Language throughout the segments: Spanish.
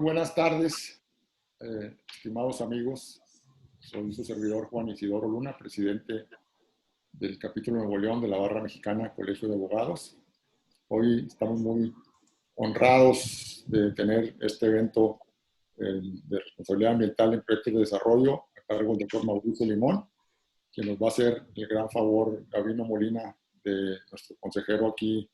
Buenas tardes, estimados amigos. Soy su servidor Juan Isidoro Luna, presidente del capítulo Nuevo León de la Barra Mexicana Colegio de Abogados. Hoy estamos muy honrados de tener este evento de responsabilidad ambiental en proyectos de desarrollo a cargo del doctor Mauricio Limón, quien nos va a hacer el gran favor, Gabino Molina, de nuestro consejero aquí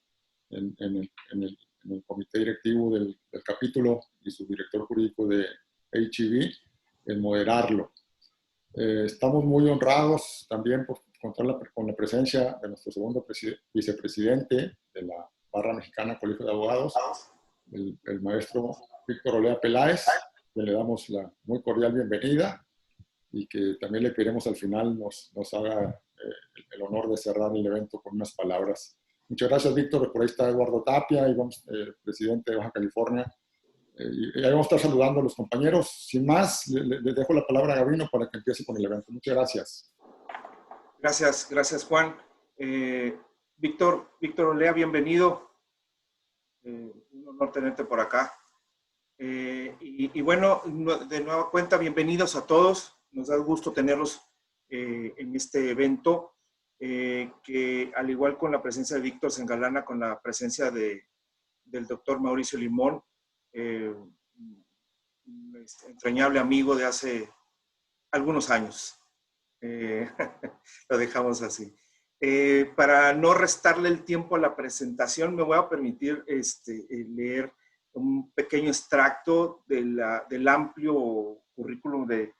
en el comité directivo del capítulo y su director jurídico de HEB, en moderarlo. Estamos muy honrados también por contar con la presencia de nuestro segundo vicepresidente de la Barra Mexicana Colegio de Abogados, el maestro Víctor Olea Peláez, que le damos la muy cordial bienvenida y que también le pediremos al final nos haga el honor de cerrar el evento con unas palabras. Muchas gracias, Víctor. Por ahí está Eduardo Tapia, presidente de Baja California. Y ahí vamos a estar saludando a los compañeros. Sin más, le dejo la palabra a Gabino para que empiece con el evento. Muchas gracias. Gracias Juan. Víctor Olea, bienvenido. Un honor tenerte por acá. Y bueno, de nueva cuenta, bienvenidos a todos. Nos da gusto tenerlos en este evento, que al igual con la presencia de Víctor, se engalana con la presencia del doctor Mauricio Limón, un entrañable amigo de hace algunos años. Lo dejamos así. Para no restarle el tiempo a la presentación, me voy a permitir leer un pequeño extracto del amplio currículum del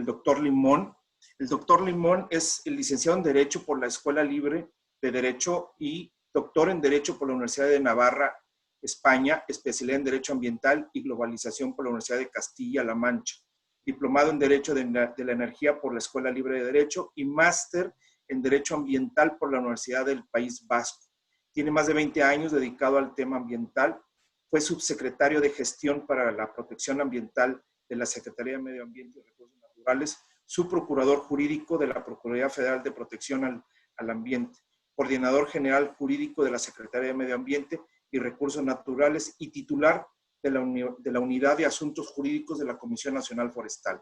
doctor Limón. El doctor Limón es el licenciado en Derecho por la Escuela Libre de Derecho y doctor en Derecho por la Universidad de Navarra, España, especialidad en Derecho Ambiental y Globalización por la Universidad de Castilla-La Mancha, diplomado en Derecho de la Energía por la Escuela Libre de Derecho y máster en Derecho Ambiental por la Universidad del País Vasco. Tiene más de 20 años dedicado al tema ambiental. Fue subsecretario de Gestión para la Protección Ambiental de la Secretaría de Medio Ambiente y Recursos Naturales, subprocurador jurídico de la Procuraduría Federal de Protección al Ambiente, coordinador general jurídico de la Secretaría de Medio Ambiente y Recursos Naturales y titular de la Unidad de Asuntos Jurídicos de la Comisión Nacional Forestal.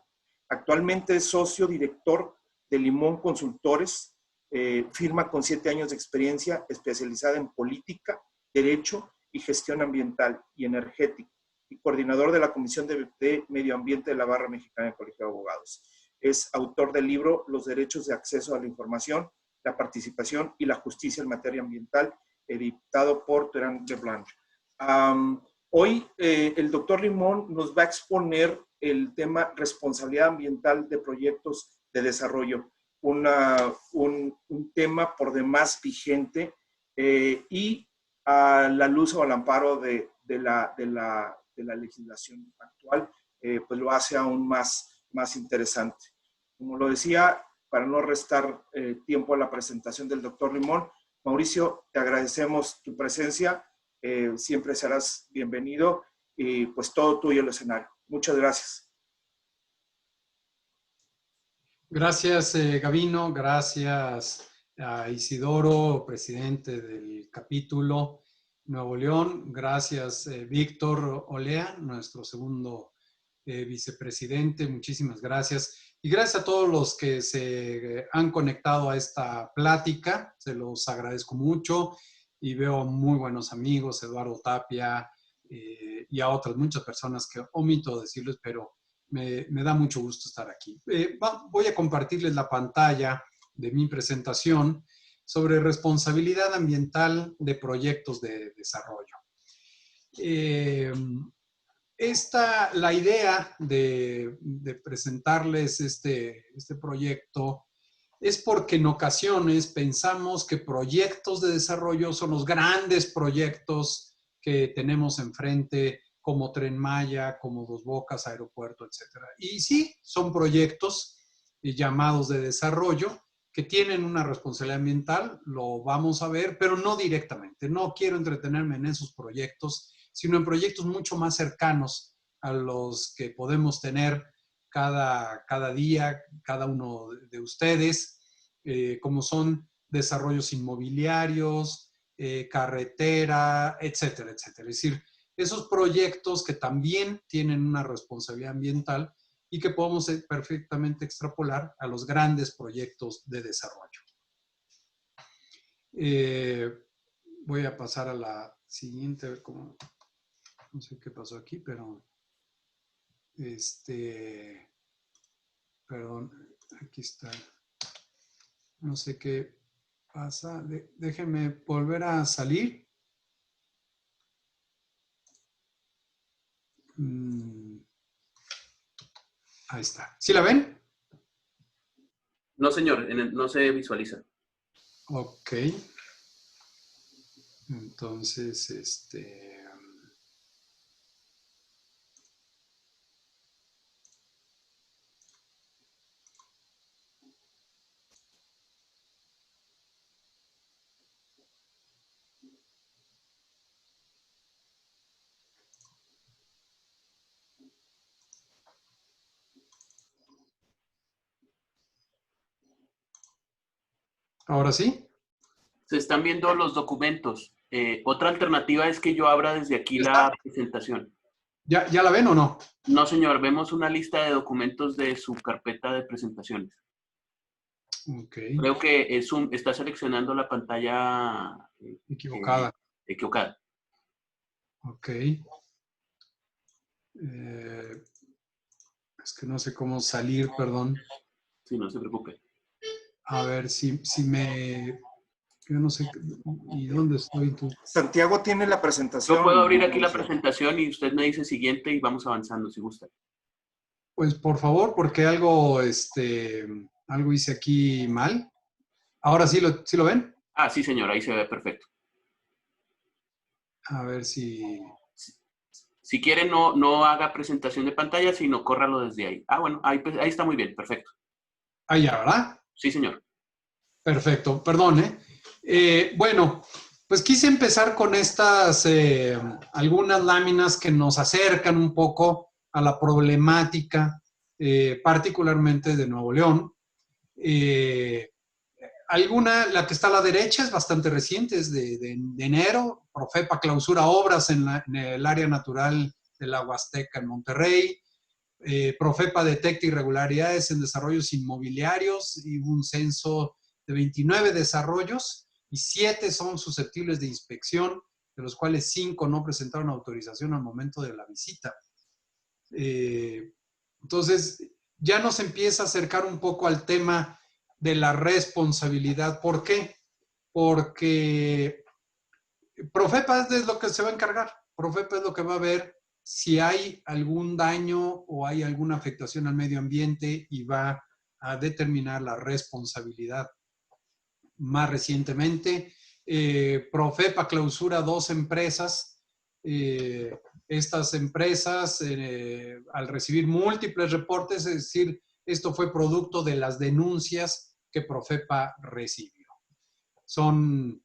Actualmente es socio director de Limón Consultores, firma con 7 años de experiencia especializada en política, derecho y gestión ambiental y energética, y coordinador de la Comisión de Medio Ambiente de la Barra Mexicana del Colegio de Abogados. Es autor del libro Los derechos de acceso a la información, la participación y la justicia en materia ambiental, editado por Terán de Blanc. Hoy el doctor Limón nos va a exponer el tema responsabilidad ambiental de proyectos de desarrollo, un tema por demás vigente y a la luz o al amparo de la legislación actual, pues lo hace aún más interesante. Como lo decía, para no restar tiempo a la presentación del doctor Limón, Mauricio, te agradecemos tu presencia. Siempre serás bienvenido y pues todo tuyo el escenario. Muchas gracias. Gracias, Gabino. Gracias a Isidoro, presidente del capítulo Nuevo León. Gracias, Víctor Olea, nuestro segundo vicepresidente. Muchísimas gracias. Y gracias a todos los que se han conectado a esta plática. Se los agradezco mucho. Y veo muy buenos amigos, Eduardo Tapia, y a otras muchas personas que omito decirles, pero me da mucho gusto estar aquí. Voy a compartirles la pantalla de mi presentación sobre responsabilidad ambiental de proyectos de desarrollo. La idea de presentarles este proyecto es porque en ocasiones pensamos que proyectos de desarrollo son los grandes proyectos que tenemos enfrente, como Tren Maya, como Dos Bocas, aeropuerto, etc. Y sí, son proyectos llamados de desarrollo que tienen una responsabilidad ambiental, lo vamos a ver, pero no directamente. No quiero entretenerme en esos proyectos, sino en proyectos mucho más cercanos a los que podemos tener cada día, cada uno de ustedes, como son desarrollos inmobiliarios, carretera, etcétera, etcétera. Es decir, esos proyectos que también tienen una responsabilidad ambiental y que podemos perfectamente extrapolar a los grandes proyectos de desarrollo. Voy a pasar a la siguiente, como, no sé qué pasó aquí, pero perdón, aquí está. No sé qué pasa. Déjenme volver a salir. Ahí está. ¿Sí la ven? No, señor, no se visualiza. Ok. Entonces, ¿ahora sí? Se están viendo los documentos. Otra alternativa es que yo abra desde aquí la presentación. ¿Ya la ven o no? No, señor, vemos una lista de documentos de su carpeta de presentaciones. Ok. Creo que está seleccionando la pantalla Equivocada. equivocada. Ok. Es que no sé cómo salir, perdón. Sí, no se preocupe. A ver si me... Yo no sé. ¿Y dónde estoy tú? Santiago tiene la presentación. Yo puedo abrir aquí la presentación y usted me dice siguiente y vamos avanzando si gusta. Pues por favor, porque algo hice aquí mal. ¿Ahora sí lo ven? Ah, sí, señor, ahí se ve perfecto. A ver si... Si quiere, no haga presentación de pantalla, sino córralo desde ahí. Ah, bueno, ahí está muy bien, perfecto. Ahí ya, ¿verdad? Sí, señor. Perfecto, perdón, bueno, pues quise empezar con estas, algunas láminas que nos acercan un poco a la problemática, particularmente de Nuevo León. La que está a la derecha es bastante reciente, es de enero. Profepa clausura obras en el área natural de la Huasteca en Monterrey. Profepa detecta irregularidades en desarrollos inmobiliarios y un censo de 29 desarrollos y 7 son susceptibles de inspección, de los cuales 5 no presentaron autorización al momento de la visita. Entonces, ya nos empieza a acercar un poco al tema de la responsabilidad. ¿Por qué? Porque Profepa es lo que se va a encargar. Profepa es lo que va a ver si hay algún daño o hay alguna afectación al medio ambiente y va a determinar la responsabilidad. Más recientemente, Profepa clausura 2 empresas. Estas empresas, al recibir múltiples reportes, es decir, esto fue producto de las denuncias que Profepa recibió. Son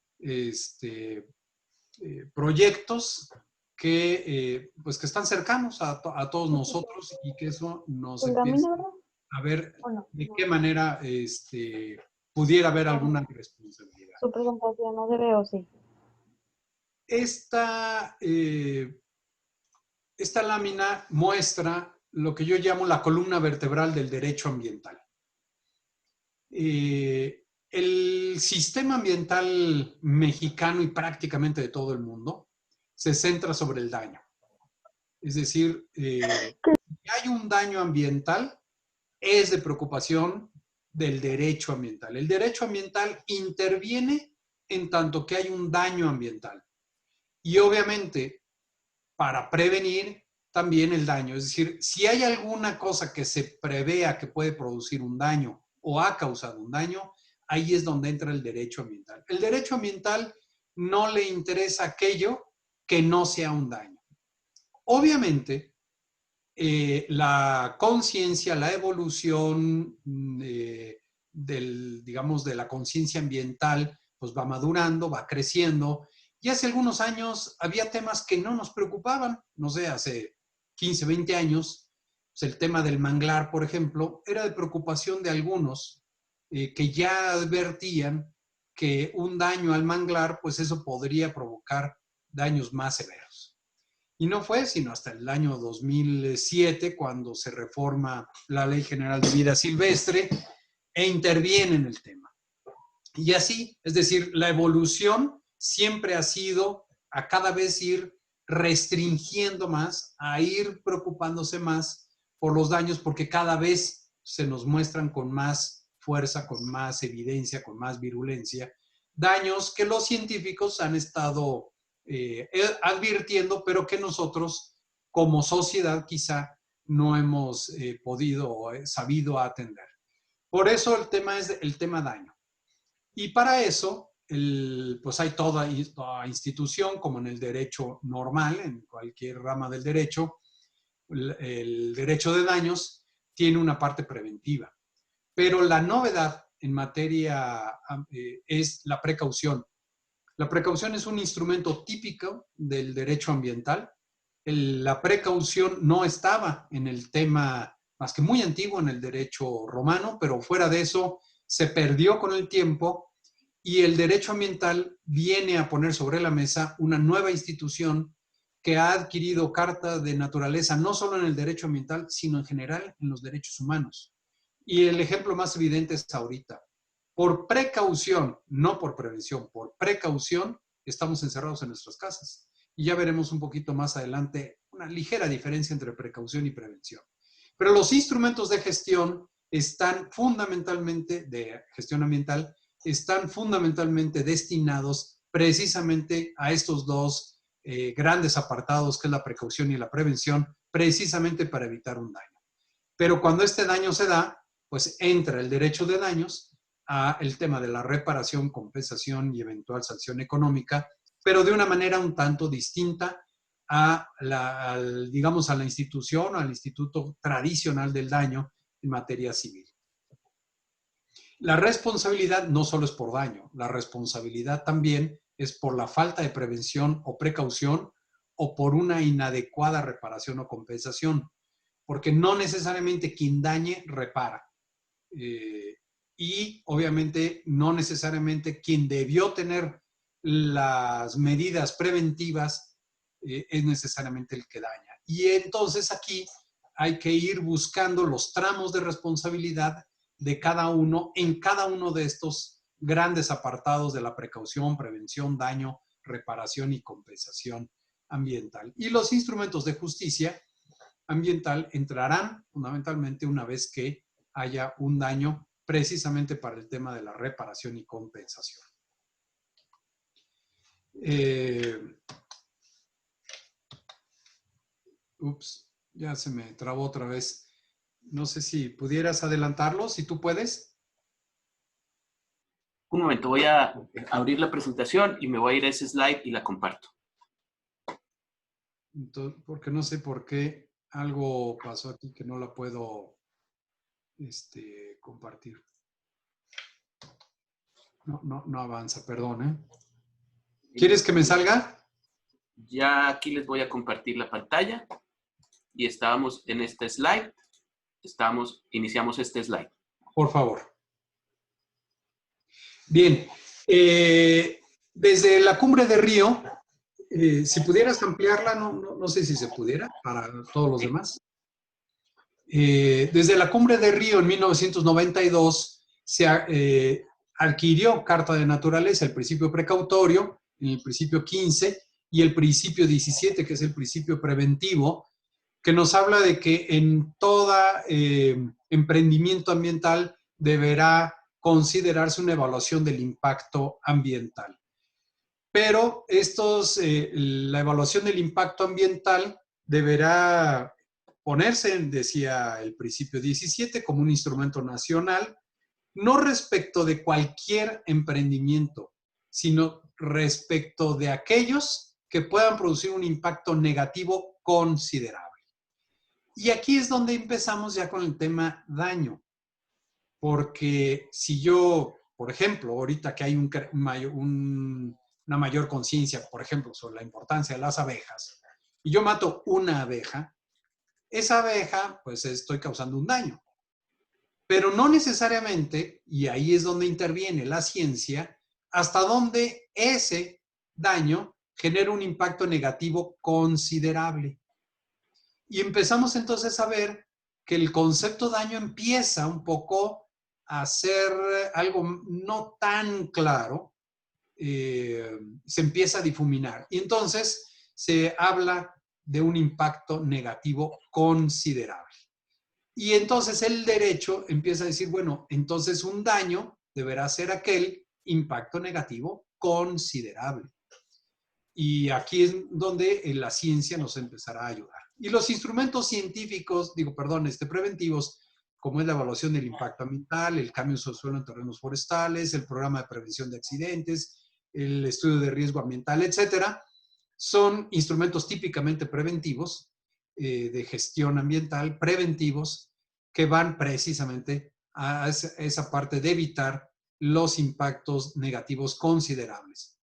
proyectos que, pues que están cercanos a todos nosotros y que eso nos empieza a ver de qué manera pudiera haber alguna responsabilidad. Su presentación no se ve, ¿o sí? Esta lámina muestra lo que yo llamo la columna vertebral del derecho ambiental. El sistema ambiental mexicano y prácticamente de todo el mundo se centra sobre el daño. Es decir, si hay un daño ambiental, es de preocupación del derecho ambiental. El derecho ambiental interviene en tanto que hay un daño ambiental. Y obviamente, para prevenir también el daño. Es decir, si hay alguna cosa que se prevea que puede producir un daño o ha causado un daño, ahí es donde entra el derecho ambiental. El derecho ambiental no le interesa aquello que no sea un daño. Obviamente, la conciencia, la evolución digamos, de la conciencia ambiental, pues va madurando, va creciendo. Y hace algunos años había temas que no nos preocupaban. No sé, hace 15, 20 años, pues el tema del manglar, por ejemplo, era de preocupación de algunos que ya advertían que un daño al manglar, pues eso podría provocar daños más severos. Y no fue sino hasta el año 2007 cuando se reforma la Ley General de Vida Silvestre e interviene en el tema. Y así, es decir, la evolución siempre ha sido a cada vez ir restringiendo más, a ir preocupándose más por los daños, porque cada vez se nos muestran con más fuerza, con más evidencia, con más virulencia, daños que los científicos han estado advirtiendo, pero que nosotros como sociedad quizá no hemos podido o sabido atender. Por eso el tema es el tema daño. Y para eso, pues hay toda institución, como en el derecho normal, en cualquier rama del derecho, el derecho de daños tiene una parte preventiva. Pero la novedad en materia es la precaución. La precaución es un instrumento típico del derecho ambiental. La precaución no estaba en el tema, más que muy antiguo, en el derecho romano, pero fuera de eso se perdió con el tiempo y el derecho ambiental viene a poner sobre la mesa una nueva institución que ha adquirido carta de naturaleza no solo en el derecho ambiental, sino en general en los derechos humanos. Y el ejemplo más evidente es ahorita. Por precaución, no por prevención, por precaución, estamos encerrados en nuestras casas. Y ya veremos un poquito más adelante una ligera diferencia entre precaución y prevención. Pero los instrumentos de gestión están fundamentalmente, de gestión ambiental, están fundamentalmente destinados precisamente a estos dos grandes apartados, que es la precaución y la prevención, precisamente para evitar un daño. Pero cuando este daño se da, pues entra el derecho de daños a el tema de la reparación, compensación y eventual sanción económica, pero de una manera un tanto distinta digamos, a la institución o al instituto tradicional del daño en materia civil. La responsabilidad no solo es por daño, la responsabilidad también es por la falta de prevención o precaución o por una inadecuada reparación o compensación, porque no necesariamente quien dañe repara. Y obviamente no necesariamente quien debió tener las medidas preventivas es necesariamente el que daña. Y entonces aquí hay que ir buscando los tramos de responsabilidad de cada uno en cada uno de estos grandes apartados de la precaución, prevención, daño, reparación y compensación ambiental. Y los instrumentos de justicia ambiental entrarán fundamentalmente una vez que haya un daño precisamente para el tema de la reparación y compensación. Ya se me trabó otra vez. No sé si pudieras adelantarlo, si tú puedes. Un momento, voy a abrir la presentación y me voy a ir a ese slide y la comparto. Entonces, porque no sé por qué algo pasó aquí que no la puedo compartir. No avanza, perdón. ¿Quieres que me salga? Ya aquí les voy a compartir la pantalla y estábamos en este slide. Iniciamos este slide. Por favor. Bien. Desde la Cumbre de Río, si pudieras ampliarla, no sé si se pudiera para todos los demás. Desde la Cumbre de Río en 1992 se adquirió Carta de Naturaleza, el principio precautorio, el principio 15 y el principio 17, que es el principio preventivo, que nos habla de que en todo emprendimiento ambiental deberá considerarse una evaluación del impacto ambiental. Pero la evaluación del impacto ambiental deberá ponerse, decía el principio 17, como un instrumento nacional, no respecto de cualquier emprendimiento, sino respecto de aquellos que puedan producir un impacto negativo considerable. Y aquí es donde empezamos ya con el tema daño, porque si yo, por ejemplo, ahorita que hay una mayor conciencia, por ejemplo, sobre la importancia de las abejas, y yo mato una abeja, esa abeja, pues estoy causando un daño. Pero no necesariamente, y ahí es donde interviene la ciencia, hasta donde ese daño genera un impacto negativo considerable. Y empezamos entonces a ver que el concepto daño empieza un poco a ser algo no tan claro, se empieza a difuminar. Y entonces se habla de un impacto negativo considerable. Y entonces el derecho empieza a decir, bueno, entonces un daño deberá ser aquel impacto negativo considerable. Y aquí es donde la ciencia nos empezará a ayudar. Y los instrumentos científicos, preventivos, como es la evaluación del impacto ambiental, el cambio del suelo en terrenos forestales, el programa de prevención de accidentes, el estudio de riesgo ambiental, etcétera, son instrumentos típicamente preventivos, de gestión ambiental, preventivos, que van precisamente a esa parte de evitar los impactos negativos considerables.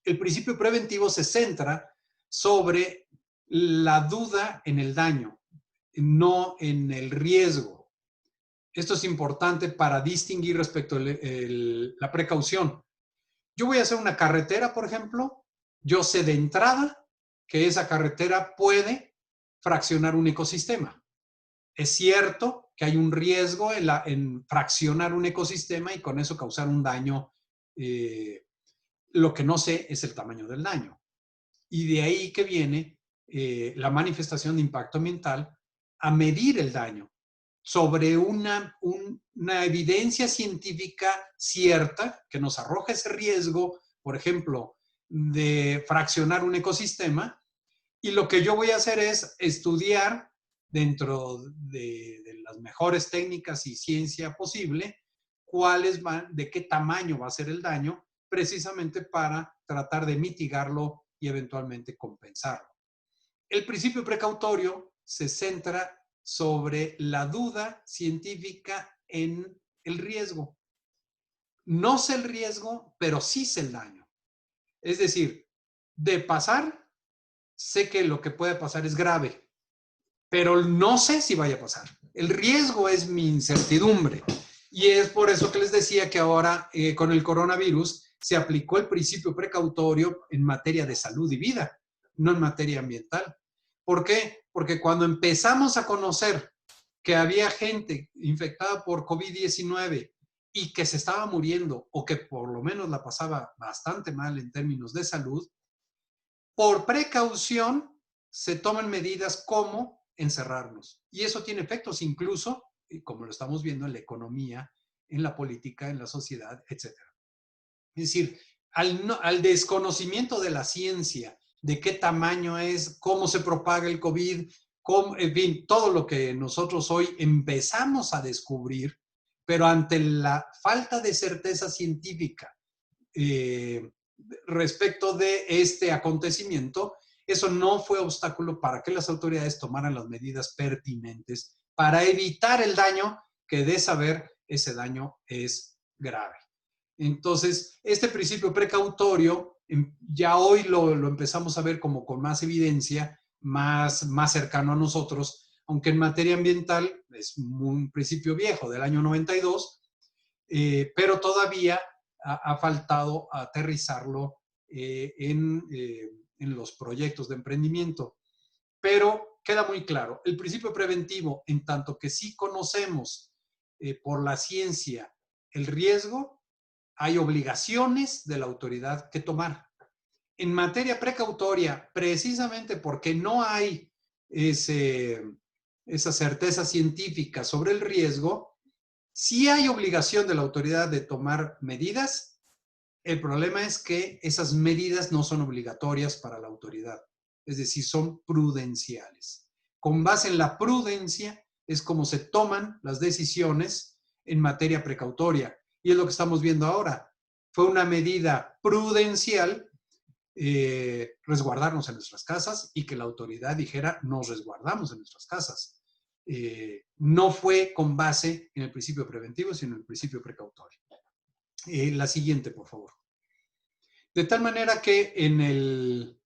El principio preventivo se centra sobre la duda en el daño, no en el riesgo. Esto es importante para distinguir respecto a la precaución. Yo voy a hacer una carretera, por ejemplo, yo sé de entrada que esa carretera puede fraccionar un ecosistema. Es cierto que hay un riesgo en fraccionar un ecosistema y con eso causar un daño. Lo que no sé es el tamaño del daño. Y de ahí que viene la manifestación de impacto ambiental a medir el daño sobre una evidencia científica cierta que nos arroja ese riesgo, por ejemplo, de fraccionar un ecosistema. Y lo que yo voy a hacer es estudiar dentro de las mejores técnicas y ciencia posible de qué tamaño va a ser el daño, precisamente para tratar de mitigarlo y eventualmente compensarlo. El principio precautorio se centra sobre la duda científica en el riesgo. No sé el riesgo, pero sí sé el daño. Es decir, de pasar, sé que lo que puede pasar es grave, pero no sé si vaya a pasar. El riesgo es mi incertidumbre. Y es por eso que les decía que ahora con el coronavirus se aplicó el principio precautorio en materia de salud y vida, no en materia ambiental. ¿Por qué? Porque cuando empezamos a conocer que había gente infectada por COVID-19 y que se estaba muriendo o que por lo menos la pasaba bastante mal en términos de salud, por precaución se toman medidas como encerrarnos. Y eso tiene efectos incluso, como lo estamos viendo, en la economía, en la política, en la sociedad, etc. Es decir, al desconocimiento de la ciencia, de qué tamaño es, cómo se propaga el COVID, en fin, todo lo que nosotros hoy empezamos a descubrir, pero ante la falta de certeza científica respecto de este acontecimiento, eso no fue obstáculo para que las autoridades tomaran las medidas pertinentes para evitar el daño, que de saber ese daño es grave. Entonces, este principio precautorio ya hoy lo empezamos a ver como con más evidencia, más cercano a nosotros, aunque en materia ambiental es un principio viejo del año 92, pero todavía ha faltado aterrizarlo en los proyectos de emprendimiento. Pero queda muy claro, el principio preventivo, en tanto que sí conocemos por la ciencia el riesgo, hay obligaciones de la autoridad que tomar. En materia precautoria, precisamente porque no hay esa certeza científica sobre el riesgo, sí hay obligación de la autoridad de tomar medidas. El problema es que esas medidas no son obligatorias para la autoridad, es decir, son prudenciales. Con base en la prudencia es como se toman las decisiones en materia precautoria. Y es lo que estamos viendo ahora. Fue una medida prudencial resguardarnos en nuestras casas y que la autoridad dijera nos resguardamos en nuestras casas. No fue con base en el principio preventivo, sino en el principio precautorio. La siguiente, por favor. De tal manera que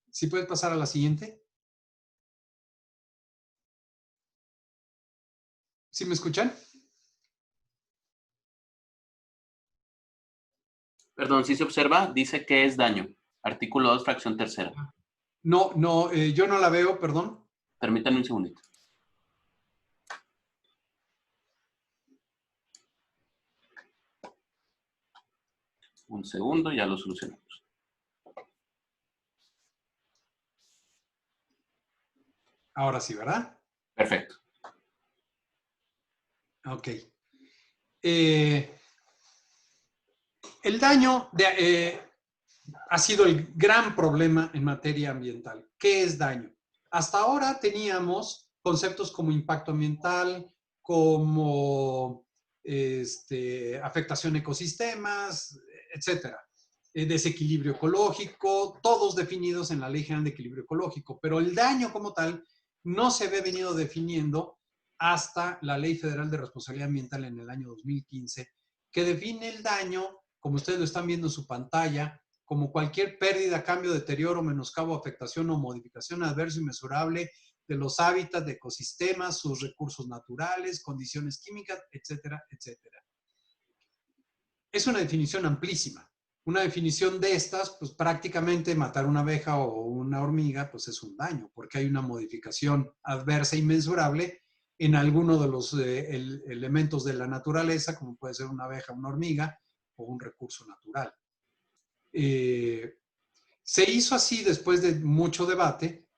si puedes pasar a la siguiente. ¿Sí me escuchan? Perdón, si se observa, dice que es daño. Artículo 2, fracción tercera. No, yo no la veo, perdón. Permítanme un segundito. Un segundo, ya lo solucionamos. Ahora sí, ¿verdad? Perfecto. Ok. El daño ha sido el gran problema en materia ambiental. ¿Qué es daño? Hasta ahora teníamos conceptos como impacto ambiental, como afectación a ecosistemas, etcétera. Desequilibrio ecológico, todos definidos en la Ley General de Equilibrio Ecológico, pero el daño como tal no se había venido definiendo hasta la Ley Federal de Responsabilidad Ambiental en el año 2015, que define el daño, como ustedes lo están viendo en su pantalla, como cualquier pérdida, cambio, deterioro, menoscabo, afectación o modificación adversa y mesurable de los hábitats, de ecosistemas, sus recursos naturales, condiciones químicas, etcétera, etcétera. Es una definición amplísima. Una definición de estas, pues prácticamente matar una abeja o una hormiga, pues es un daño, porque hay una modificación adversa e inmensurable en alguno de los elementos de la naturaleza, como puede ser una abeja, una hormiga o un recurso natural. Se hizo así después de mucho debate,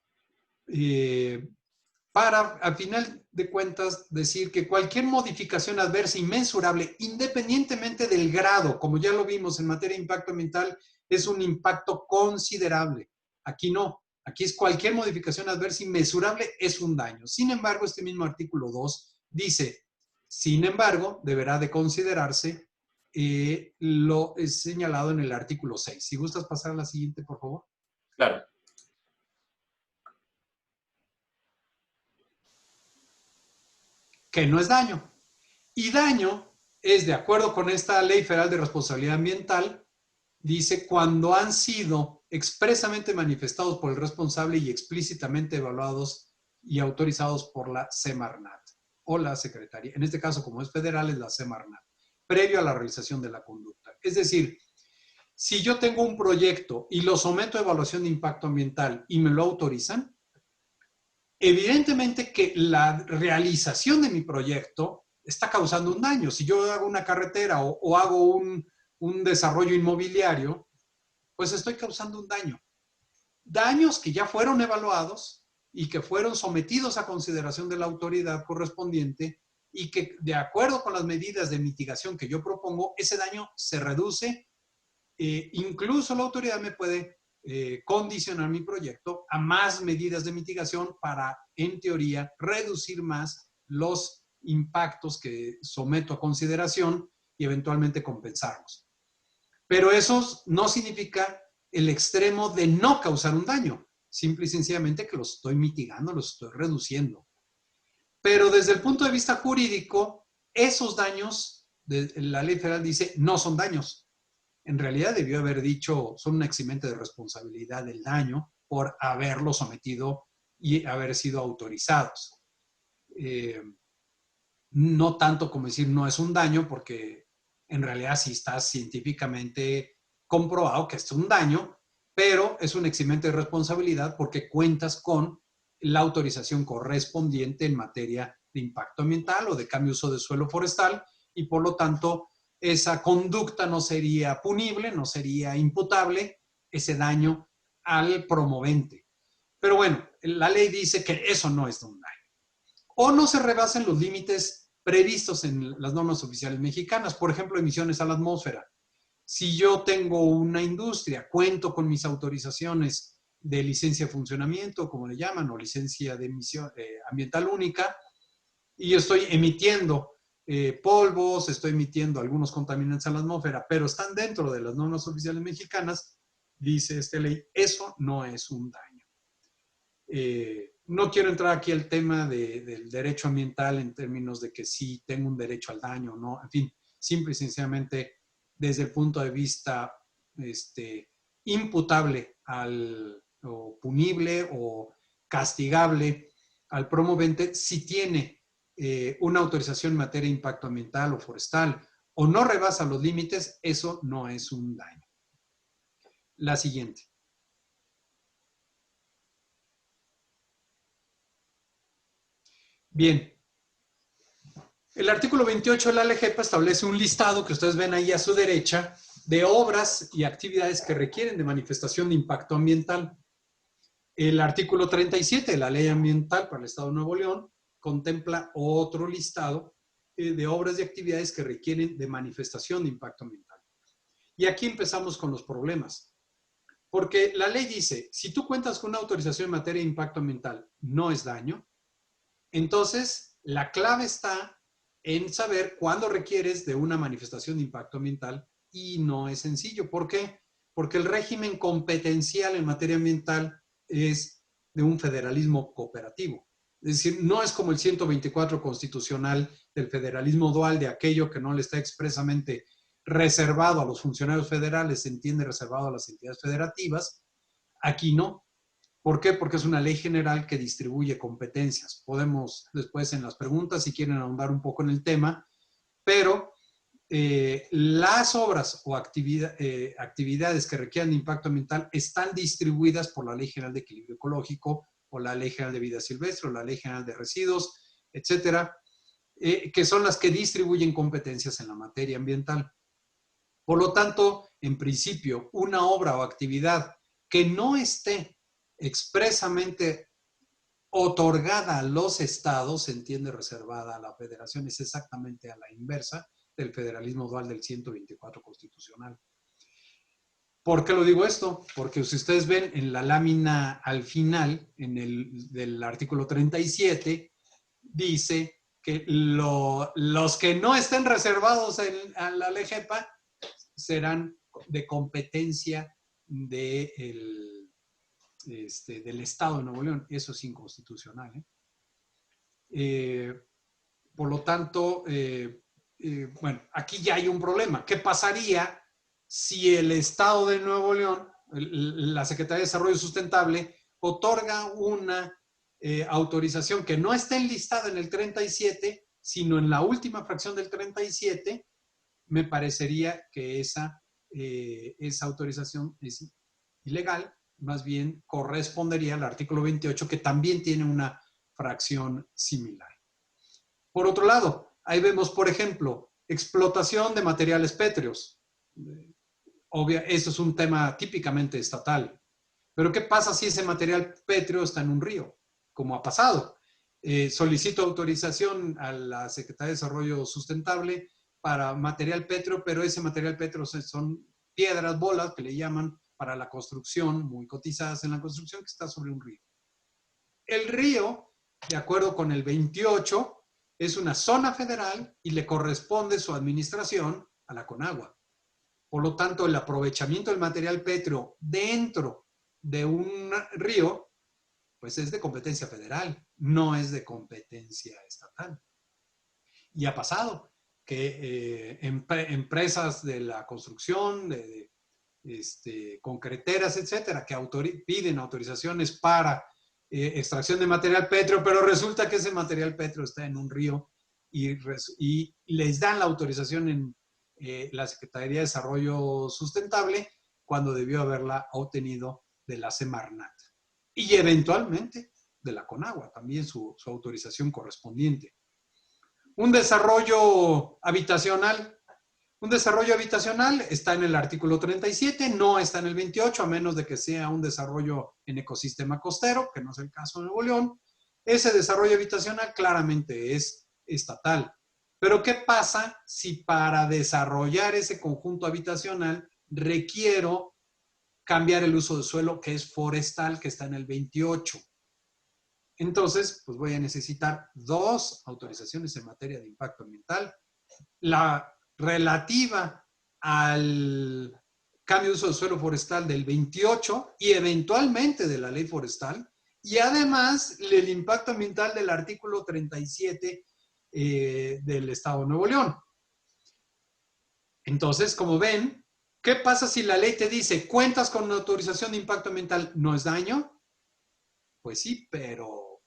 para, al final de cuentas, decir que cualquier modificación adversa inmensurable, independientemente del grado, como ya lo vimos en materia de impacto ambiental, es un impacto considerable. Aquí no. Aquí es cualquier modificación adversa inmensurable es un daño. Sin embargo, este mismo artículo 2 dice, sin embargo, deberá de considerarse lo señalado en el artículo 6. Si gustas pasar a la siguiente, por favor. Claro. Que no es daño. Y daño es, de acuerdo con esta Ley Federal de Responsabilidad Ambiental, dice cuando han sido expresamente manifestados por el responsable y explícitamente evaluados y autorizados por la Semarnat o la Secretaría. En este caso, como es federal, es la Semarnat, previo a la realización de la conducta. Es decir, si yo tengo un proyecto y lo someto a evaluación de impacto ambiental y me lo autorizan, evidentemente que la realización de mi proyecto está causando un daño. Si yo hago una carretera o hago un desarrollo inmobiliario, pues estoy causando un daño. Daños que ya fueron evaluados y que fueron sometidos a consideración de la autoridad correspondiente y que, de acuerdo con las medidas de mitigación que yo propongo, ese daño se reduce. Incluso la autoridad me puede condicionar mi proyecto a más medidas de mitigación para, en teoría, reducir más los impactos que someto a consideración y eventualmente compensarlos. Pero eso no significa el extremo de no causar un daño, simple y sencillamente que los estoy mitigando, los estoy reduciendo. Pero desde el punto de vista jurídico, esos daños, la ley federal dice, no son daños. En realidad debió haber dicho, son un eximente de responsabilidad del daño por haberlo sometido y haber sido autorizados. No tanto como decir no es un daño, porque en realidad sí está científicamente comprobado que es un daño, pero es un eximente de responsabilidad porque cuentas con la autorización correspondiente en materia de impacto ambiental o de cambio de uso de suelo forestal y por lo tanto esa conducta no sería punible, no sería imputable, ese daño al promovente. Pero bueno, la ley dice que eso no es un daño. O no se rebasen los límites previstos en las normas oficiales mexicanas, por ejemplo, emisiones a la atmósfera. Si yo tengo una industria, cuento con mis autorizaciones de licencia de funcionamiento, como le llaman, o licencia de emisión ambiental única, y yo estoy emitiendo polvos, estoy emitiendo algunos contaminantes a la atmósfera, pero están dentro de las normas oficiales mexicanas, dice esta ley, eso no es un daño. No quiero entrar aquí al tema del derecho ambiental en términos de que sí tengo un derecho al daño o no, en fin, simple y sencillamente desde el punto de vista imputable o punible o castigable al promovente si tiene una autorización en materia de impacto ambiental o forestal o no rebasa los límites, eso no es un daño. La siguiente. Bien. El artículo 28 de la LGEPA establece un listado que ustedes ven ahí a su derecha de obras y actividades que requieren de manifestación de impacto ambiental. El artículo 37 de la Ley Ambiental para el Estado de Nuevo León contempla otro listado de obras y actividades que requieren de manifestación de impacto ambiental. Y aquí empezamos con los problemas. Porque la ley dice, si tú cuentas con una autorización en materia de impacto ambiental, no es daño. Entonces, la clave está en saber cuándo requieres de una manifestación de impacto ambiental y no es sencillo. ¿Por qué? Porque el régimen competencial en materia ambiental es de un federalismo cooperativo. Es decir, no es como el 124 constitucional del federalismo dual, de aquello que no le está expresamente reservado a los funcionarios federales, se entiende reservado a las entidades federativas. Aquí no. ¿Por qué? Porque es una ley general que distribuye competencias. Podemos después en las preguntas, si quieren ahondar un poco en el tema, pero las obras o actividades que requieran de impacto ambiental están distribuidas por la Ley General de Equilibrio Ecológico o la Ley General de Vida Silvestre o la Ley General de Residuos, etcétera, que son las que distribuyen competencias en la materia ambiental. Por lo tanto, en principio, una obra o actividad que no esté expresamente otorgada a los estados, se entiende reservada a la federación, es exactamente a la inversa del federalismo dual del 124 constitucional. ¿Por qué lo digo esto? Porque si ustedes ven en la lámina al final, del artículo 37, dice que los que no estén reservados a la LGEPA serán de competencia del Estado de Nuevo León. Eso es inconstitucional. Por lo tanto, bueno, aquí ya hay un problema. ¿Qué pasaría si el Estado de Nuevo León, la Secretaría de Desarrollo Sustentable, otorga una autorización que no está enlistada en el 37, sino en la última fracción del 37? Me parecería que esa autorización es ilegal, más bien correspondería al artículo 28, que también tiene una fracción similar. Por otro lado, ahí vemos, por ejemplo, explotación de materiales pétreos. Eso es un tema típicamente estatal. Pero ¿qué pasa si ese material pétreo está en un río? Como ha pasado. Solicito autorización a la Secretaría de Desarrollo Sustentable para material pétreo, pero ese material pétreo son piedras, bolas, que le llaman para la construcción, muy cotizadas en la construcción, que está sobre un río. El río, de acuerdo con el 28, es una zona federal y le corresponde su administración a la Conagua. Por lo tanto, el aprovechamiento del material pétreo dentro de un río, pues es de competencia federal, no es de competencia estatal. Y ha pasado que empresas de la construcción, concreteras, etcétera, que piden autorizaciones para extracción de material pétreo, pero resulta que ese material pétreo está en un río y les dan la autorización en la Secretaría de Desarrollo Sustentable cuando debió haberla obtenido de la Semarnat. Y eventualmente de la Conagua, también su autorización correspondiente. Un desarrollo habitacional. Un desarrollo habitacional está en el artículo 37, no está en el 28, a menos de que sea un desarrollo en ecosistema costero, que no es el caso de Nuevo León. Ese desarrollo habitacional claramente es estatal. Pero ¿qué pasa si para desarrollar ese conjunto habitacional requiero cambiar el uso de suelo, que es forestal, que está en el 28? Entonces, pues voy a necesitar 2 autorizaciones en materia de impacto ambiental. La relativa al cambio de uso de suelo forestal del 28 y eventualmente de la ley forestal, y además el impacto ambiental del artículo 37 del Estado de Nuevo León. Entonces, como ven, ¿qué pasa si la ley te dice, cuentas con una autorización de impacto ambiental, no es daño? Pues sí, pero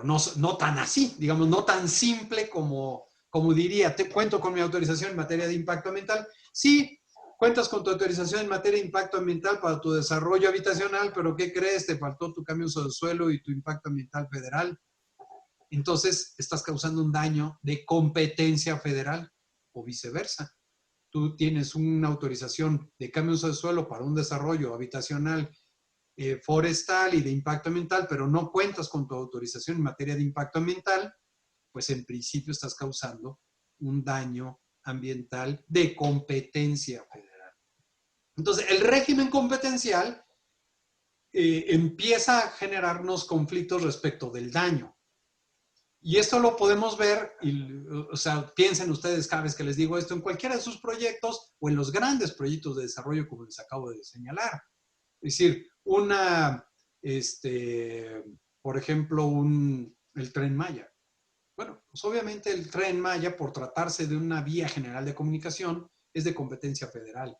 no tan así, digamos, no tan simple como diría, te cuento con mi autorización en materia de impacto ambiental. Sí, cuentas con tu autorización en materia de impacto ambiental para tu desarrollo habitacional, pero ¿qué crees? Te faltó tu cambio de uso de suelo y tu impacto ambiental federal. entonces estás causando un daño de competencia federal o viceversa. Tú tienes una autorización de cambio de uso de suelo para un desarrollo habitacional, forestal y de impacto ambiental, pero no cuentas con tu autorización en materia de impacto ambiental, pues en principio estás causando un daño ambiental de competencia federal. Entonces, el régimen competencial empieza a generarnos conflictos respecto del daño. Y esto lo podemos ver, o sea, piensen ustedes cada vez que les digo esto, en cualquiera de sus proyectos o en los grandes proyectos de desarrollo como les acabo de señalar. Es decir, por ejemplo, el Tren Maya. Bueno, pues obviamente el Tren Maya, por tratarse de una vía general de comunicación, es de competencia federal.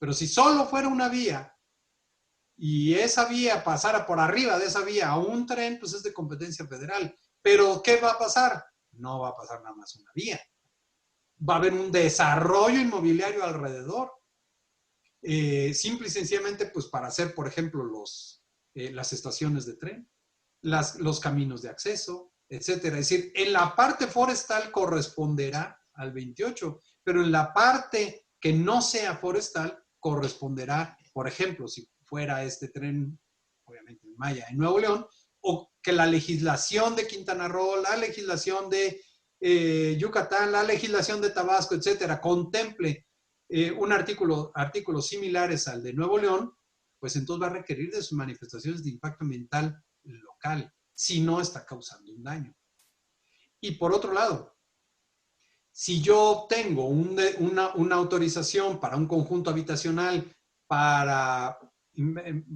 Pero si solo fuera una vía y esa vía pasara por arriba de esa vía a un tren, pues es de competencia federal. Pero ¿qué va a pasar? No va a pasar nada más una vía. Va a haber un desarrollo inmobiliario alrededor. Simple y sencillamente, pues para hacer, por ejemplo, las estaciones de tren, los caminos de acceso, etcétera. Es decir, en la parte forestal corresponderá al 28, pero en la parte que no sea forestal corresponderá, por ejemplo, si fuera este tren, obviamente en Maya, en Nuevo León, o que la legislación de Quintana Roo, la legislación de Yucatán, la legislación de Tabasco, etcétera, contemple artículos similares al de Nuevo León, pues entonces va a requerir de sus manifestaciones de impacto ambiental local, si no está causando un daño. Y por otro lado, si yo tengo una autorización para un conjunto habitacional para,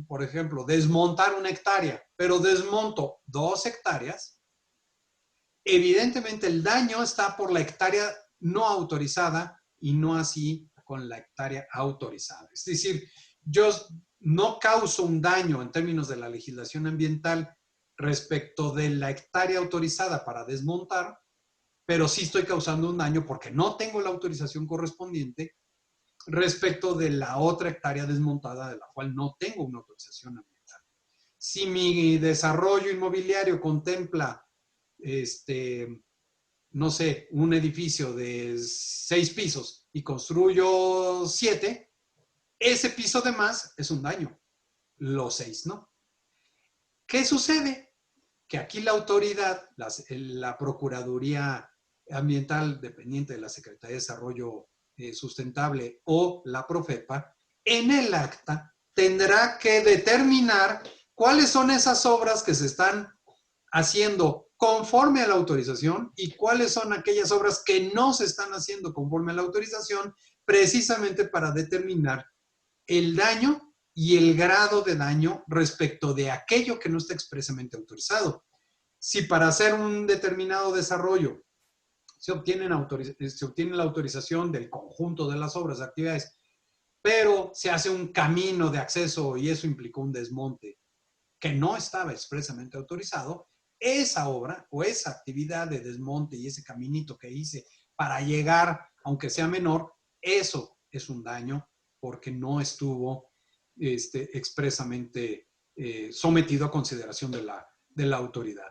por ejemplo, desmontar 1 hectárea, pero desmonto 2 hectáreas, evidentemente el daño está por la hectárea no autorizada y no así con la hectárea autorizada. Es decir, yo no causo un daño en términos de la legislación ambiental respecto de la hectárea autorizada para desmontar, pero sí estoy causando un daño porque no tengo la autorización correspondiente respecto de la otra hectárea desmontada de la cual no tengo una autorización ambiental. Si mi desarrollo inmobiliario contempla, no sé, un edificio de 6 pisos y construyo 7, ese piso de más es un daño, los 6 no. ¿Qué sucede? Que aquí la autoridad, la Procuraduría Ambiental dependiente de la Secretaría de Desarrollo Sustentable o la Profepa, en el acta tendrá que determinar cuáles son esas obras que se están haciendo conforme a la autorización y cuáles son aquellas obras que no se están haciendo conforme a la autorización, precisamente para determinar el daño y el grado de daño respecto de aquello que no está expresamente autorizado. Si para hacer un determinado desarrollo se obtiene la autorización del conjunto de las obras, de actividades, pero se hace un camino de acceso y eso implicó un desmonte que no estaba expresamente autorizado, esa obra o esa actividad de desmonte y ese caminito que hice para llegar, aunque sea menor, eso es un daño porque no estuvo expresamente sometido a consideración de la autoridad.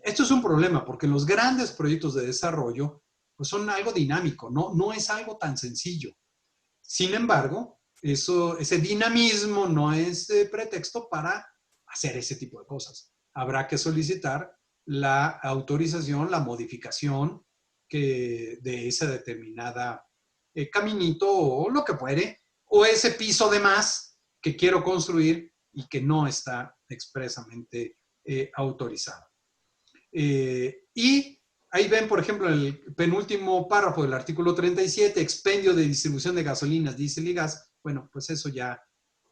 Esto es un problema porque los grandes proyectos de desarrollo pues son algo dinámico, no es algo tan sencillo. Sin embargo, ese dinamismo no es pretexto para hacer ese tipo de cosas. Habrá que solicitar la autorización, la modificación de esa determinada caminito o lo que fuere, o ese piso de más que quiero construir y que no está expresamente autorizado. Y ahí ven, por ejemplo, el penúltimo párrafo del artículo 37, expendio de distribución de gasolinas, diésel y gas. Bueno, pues eso ya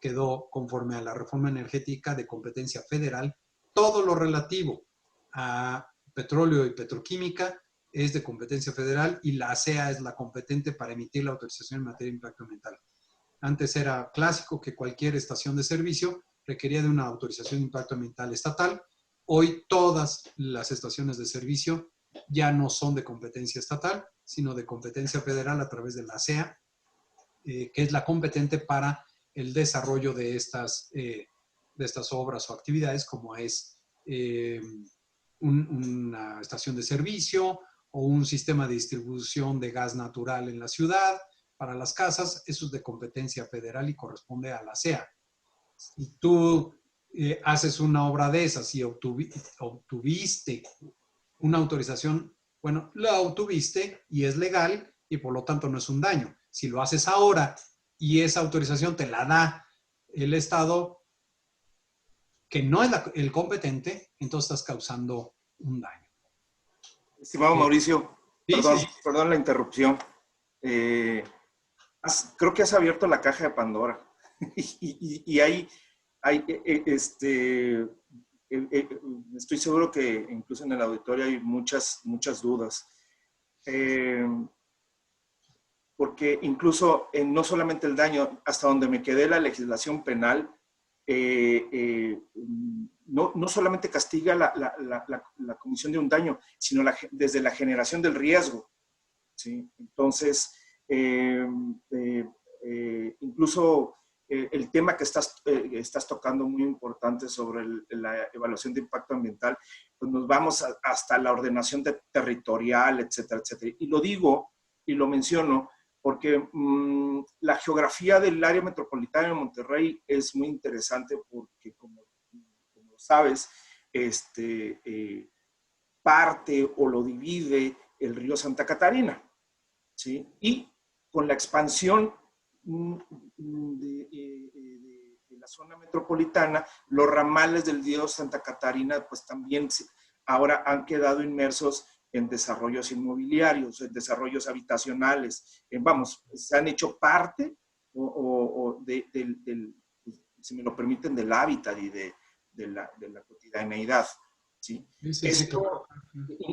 quedó conforme a la reforma energética de competencia federal. Todo lo relativo a petróleo y petroquímica es de competencia federal y la ASEA es la competente para emitir la autorización en materia de impacto ambiental. Antes era clásico que cualquier estación de servicio requería de una autorización de impacto ambiental estatal. Hoy todas las estaciones de servicio ya no son de competencia estatal, sino de competencia federal a través de la ASEA, que es la competente para el desarrollo de estas obras o actividades, como es una estación de servicio o un sistema de distribución de gas natural en la ciudad para las casas. Eso es de competencia federal y corresponde a la SEA. Si tú haces una obra de esas y obtuviste una autorización, bueno, la obtuviste y es legal y por lo tanto no es un daño. Si lo haces ahora y esa autorización te la da el Estado, que no es el competente, entonces estás causando un daño. Estimado Mauricio, Sí, perdón, sí. perdón la interrupción. Creo que has abierto la caja de Pandora. y estoy seguro que incluso en el auditorio hay muchas dudas. Porque incluso no solamente el daño, hasta donde me quedé, la legislación penal no solamente castiga la comisión de un daño, sino desde la generación del riesgo, ¿sí? Entonces, incluso el tema que estás tocando, muy importante, sobre la evaluación de impacto ambiental, pues nos vamos hasta la ordenación territorial, etcétera, etcétera. Y lo digo y lo menciono porque la geografía del área metropolitana de Monterrey es muy interesante porque, como sabes, parte o lo divide el río Santa Catarina, ¿sí? Y con la expansión de la zona metropolitana, los ramales del río Santa Catarina pues también ahora han quedado inmersos en desarrollos inmobiliarios, en desarrollos habitacionales, se han hecho parte si me lo permiten, del hábitat y de la cotidianeidad, ¿sí? Sí, Esto, claro.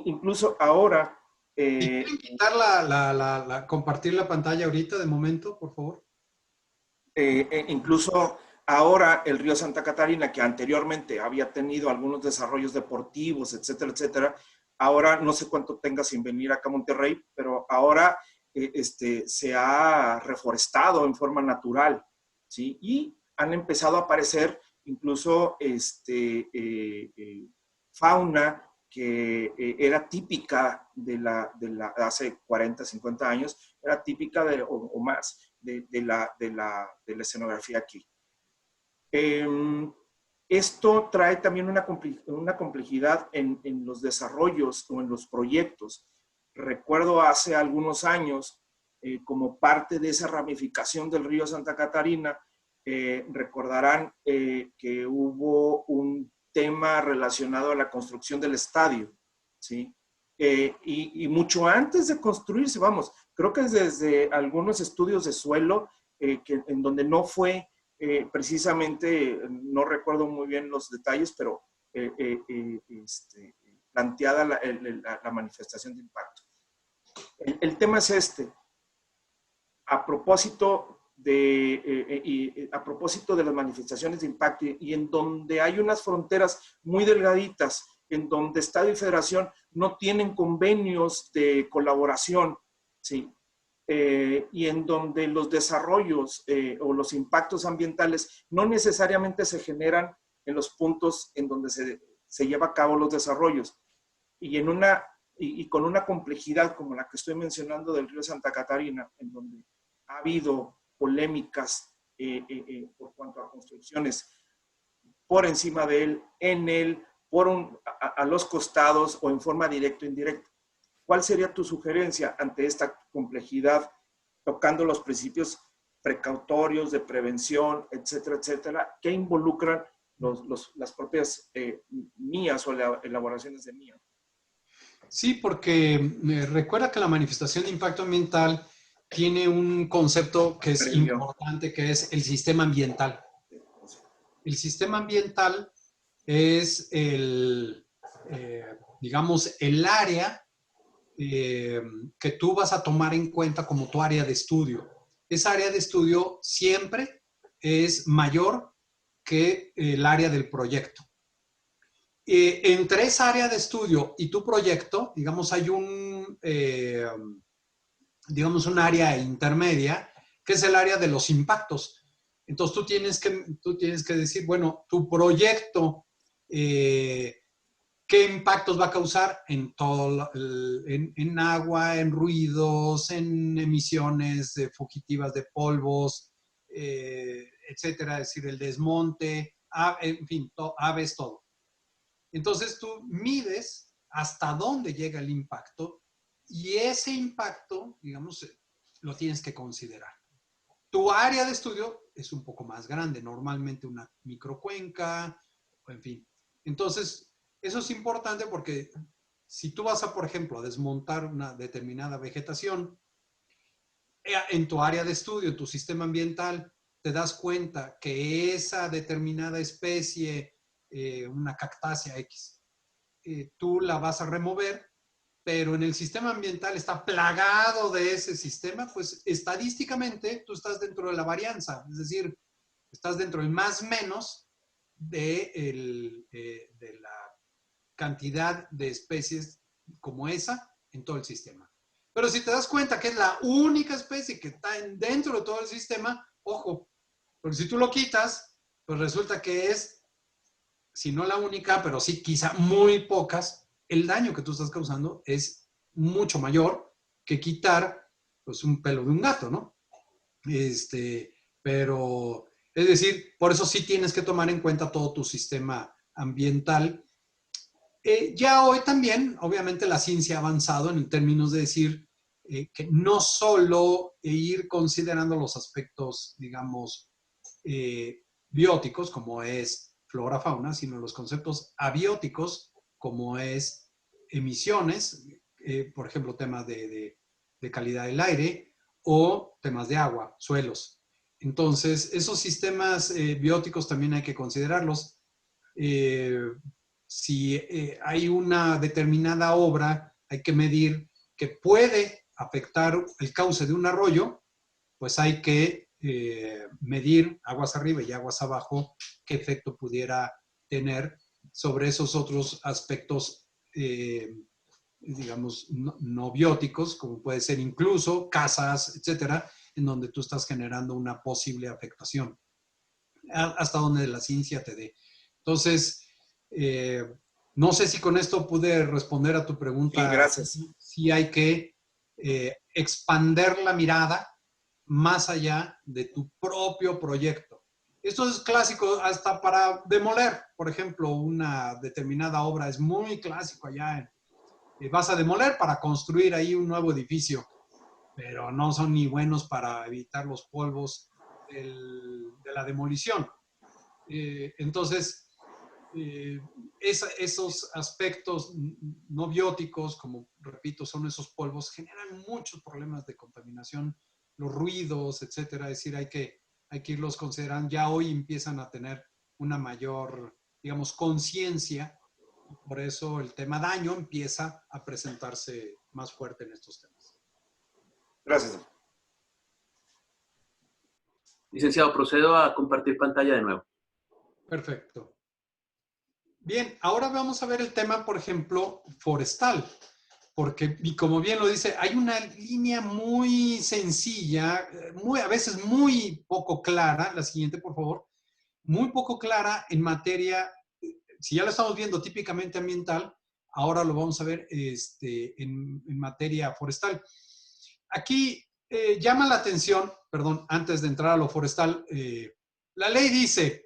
incluso ahora... ¿Pueden quitar compartir la pantalla ahorita de momento, por favor? Incluso ahora el río Santa Catarina, que anteriormente había tenido algunos desarrollos deportivos, etcétera, etcétera, ahora no sé cuánto tenga sin venir acá a Monterrey, pero ahora se ha reforestado en forma natural, ¿sí? Y han empezado a aparecer incluso fauna que era típica de hace 40, 50 años, era típica o más de la escenografía aquí. Esto trae también una complejidad en los desarrollos o en los proyectos. Recuerdo hace algunos años, como parte de esa ramificación del río Santa Catarina, recordarán que hubo un tema relacionado a la construcción del estadio, ¿sí? Y mucho antes de construirse, creo que desde algunos estudios de suelo, en donde no fue precisamente, no recuerdo muy bien los detalles, pero planteada la manifestación de impacto. El tema es a propósito de las manifestaciones de impacto y en donde hay unas fronteras muy delgaditas, en donde Estado y Federación no tienen convenios de colaboración, ¿sí? Y en donde los desarrollos o los impactos ambientales no necesariamente se generan en los puntos en donde se lleva a cabo los desarrollos. Y con una complejidad como la que estoy mencionando del río Santa Catarina, en donde ha habido polémicas por cuanto a construcciones por encima de él, en él, a los costados o en forma directa o indirecta. ¿Cuál sería tu sugerencia ante esta complejidad, tocando los principios precautorios de prevención, etcétera, etcétera, que involucran las propias MIAs o elaboraciones de MIA? Sí, porque recuerda que la manifestación de impacto ambiental tiene un concepto que es importante, que es el sistema ambiental. El sistema ambiental es digamos, el área que tú vas a tomar en cuenta como tu área de estudio. Esa área de estudio siempre es mayor que el área del proyecto. Entre esa área de estudio y tu proyecto, digamos, hay digamos, un área intermedia, que es el área de los impactos. Entonces, tú tienes que decir, bueno, tu proyecto ¿Qué impactos va a causar en todo, en agua, en ruidos, en emisiones fugitivas de polvos, etcétera? Es decir, el desmonte, en fin, aves, todo. Entonces tú mides hasta dónde llega el impacto y ese impacto, digamos, lo tienes que considerar. Tu área de estudio es un poco más grande, normalmente una microcuenca, en fin. Entonces, eso es importante porque si tú vas a, por ejemplo, a desmontar una determinada vegetación, en tu área de estudio, en tu sistema ambiental, te das cuenta que esa determinada especie, una cactácea X, tú la vas a remover, pero en el sistema ambiental está plagado de ese sistema, pues estadísticamente tú estás dentro de la varianza, es decir, estás dentro del más menos de la cantidad de especies como esa en todo el sistema. Pero si te das cuenta que es la única especie que está dentro de todo el sistema, ojo, porque si tú lo quitas, pues resulta que es, si no la única, pero sí quizá muy pocas, el daño que tú estás causando es mucho mayor que quitar pues un pelo de un gato, ¿no? Pero, es decir, por eso sí tienes que tomar en cuenta todo tu sistema ambiental. Ya hoy también, obviamente, la ciencia ha avanzado en términos de decir que no solo ir considerando los aspectos, digamos, bióticos, como es flora, fauna, sino los conceptos abióticos, como es emisiones, por ejemplo, temas de calidad del aire o temas de agua, suelos. Entonces, esos sistemas bióticos también hay que considerarlos. Si hay una determinada obra, hay que medir que puede afectar el cauce de un arroyo, pues hay que medir aguas arriba y aguas abajo qué efecto pudiera tener sobre esos otros aspectos, digamos, no bióticos, como puede ser incluso casas, etcétera, en donde tú estás generando una posible afectación, hasta donde la ciencia te dé. Entonces, no sé si con esto pude responder a tu pregunta. Sí, gracias. Si hay que expander la mirada más allá de tu propio proyecto. Esto es clásico hasta para demoler, por ejemplo, una determinada obra es muy clásico allá. Vas a demoler para construir ahí un nuevo edificio, pero no son ni buenos para evitar los polvos de la demolición. Entonces, esos aspectos no bióticos, como repito, son esos polvos, generan muchos problemas de contaminación, los ruidos, etcétera. Es decir, hay que irlos considerando. Ya hoy empiezan a tener una mayor, digamos, conciencia. Por eso el tema daño empieza a presentarse más fuerte en estos temas. Gracias. Licenciado, procedo a compartir pantalla de nuevo. Perfecto. Bien, ahora vamos a ver el tema, por ejemplo, forestal, porque, y como bien lo dice, hay una línea muy sencilla, a veces muy poco clara, la siguiente, por favor, muy poco clara en materia, si ya lo estamos viendo típicamente ambiental, ahora lo vamos a ver en materia forestal. Aquí llama la atención, perdón, antes de entrar a lo forestal, la ley dice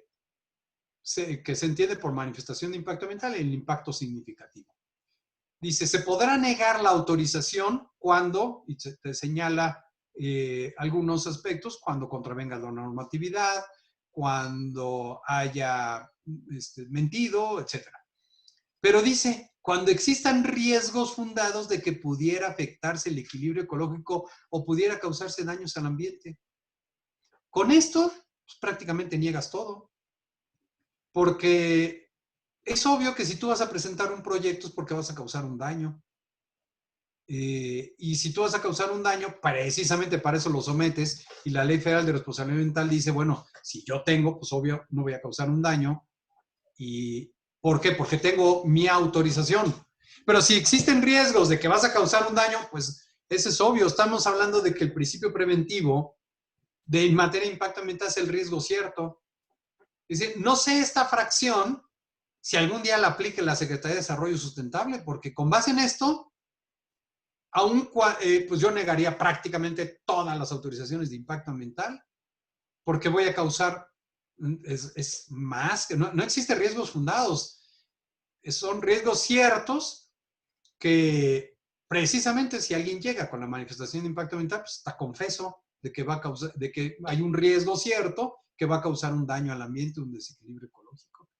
que se entiende por manifestación de impacto ambiental el impacto significativo. Dice, se podrá negar la autorización cuando, y te señala algunos aspectos, cuando contravenga la normatividad, cuando haya mentido, etc. Pero dice, cuando existan riesgos fundados de que pudiera afectarse el equilibrio ecológico o pudiera causarse daños al ambiente. Con esto, pues, prácticamente niegas todo. Porque es obvio que si tú vas a presentar un proyecto es porque vas a causar un daño. Y si tú vas a causar un daño, precisamente para eso lo sometes. Y la Ley Federal de Responsabilidad Ambiental dice, bueno, si yo tengo, pues obvio, no voy a causar un daño. ¿Y por qué? Porque tengo mi autorización. Pero si existen riesgos de que vas a causar un daño, pues eso es obvio. Estamos hablando de que el principio preventivo de materia de impacto ambiental es el riesgo cierto. Es decir, no sé esta fracción si algún día la aplique la Secretaría de Desarrollo Sustentable, porque con base en esto, pues yo negaría prácticamente todas las autorizaciones de impacto ambiental, porque voy a causar, es más, que no existen riesgos fundados, son riesgos ciertos que precisamente si alguien llega con la manifestación de impacto ambiental, pues está confeso de que va a causar, de que hay un riesgo cierto que va a causar un daño al ambiente, un desequilibrio ecológico.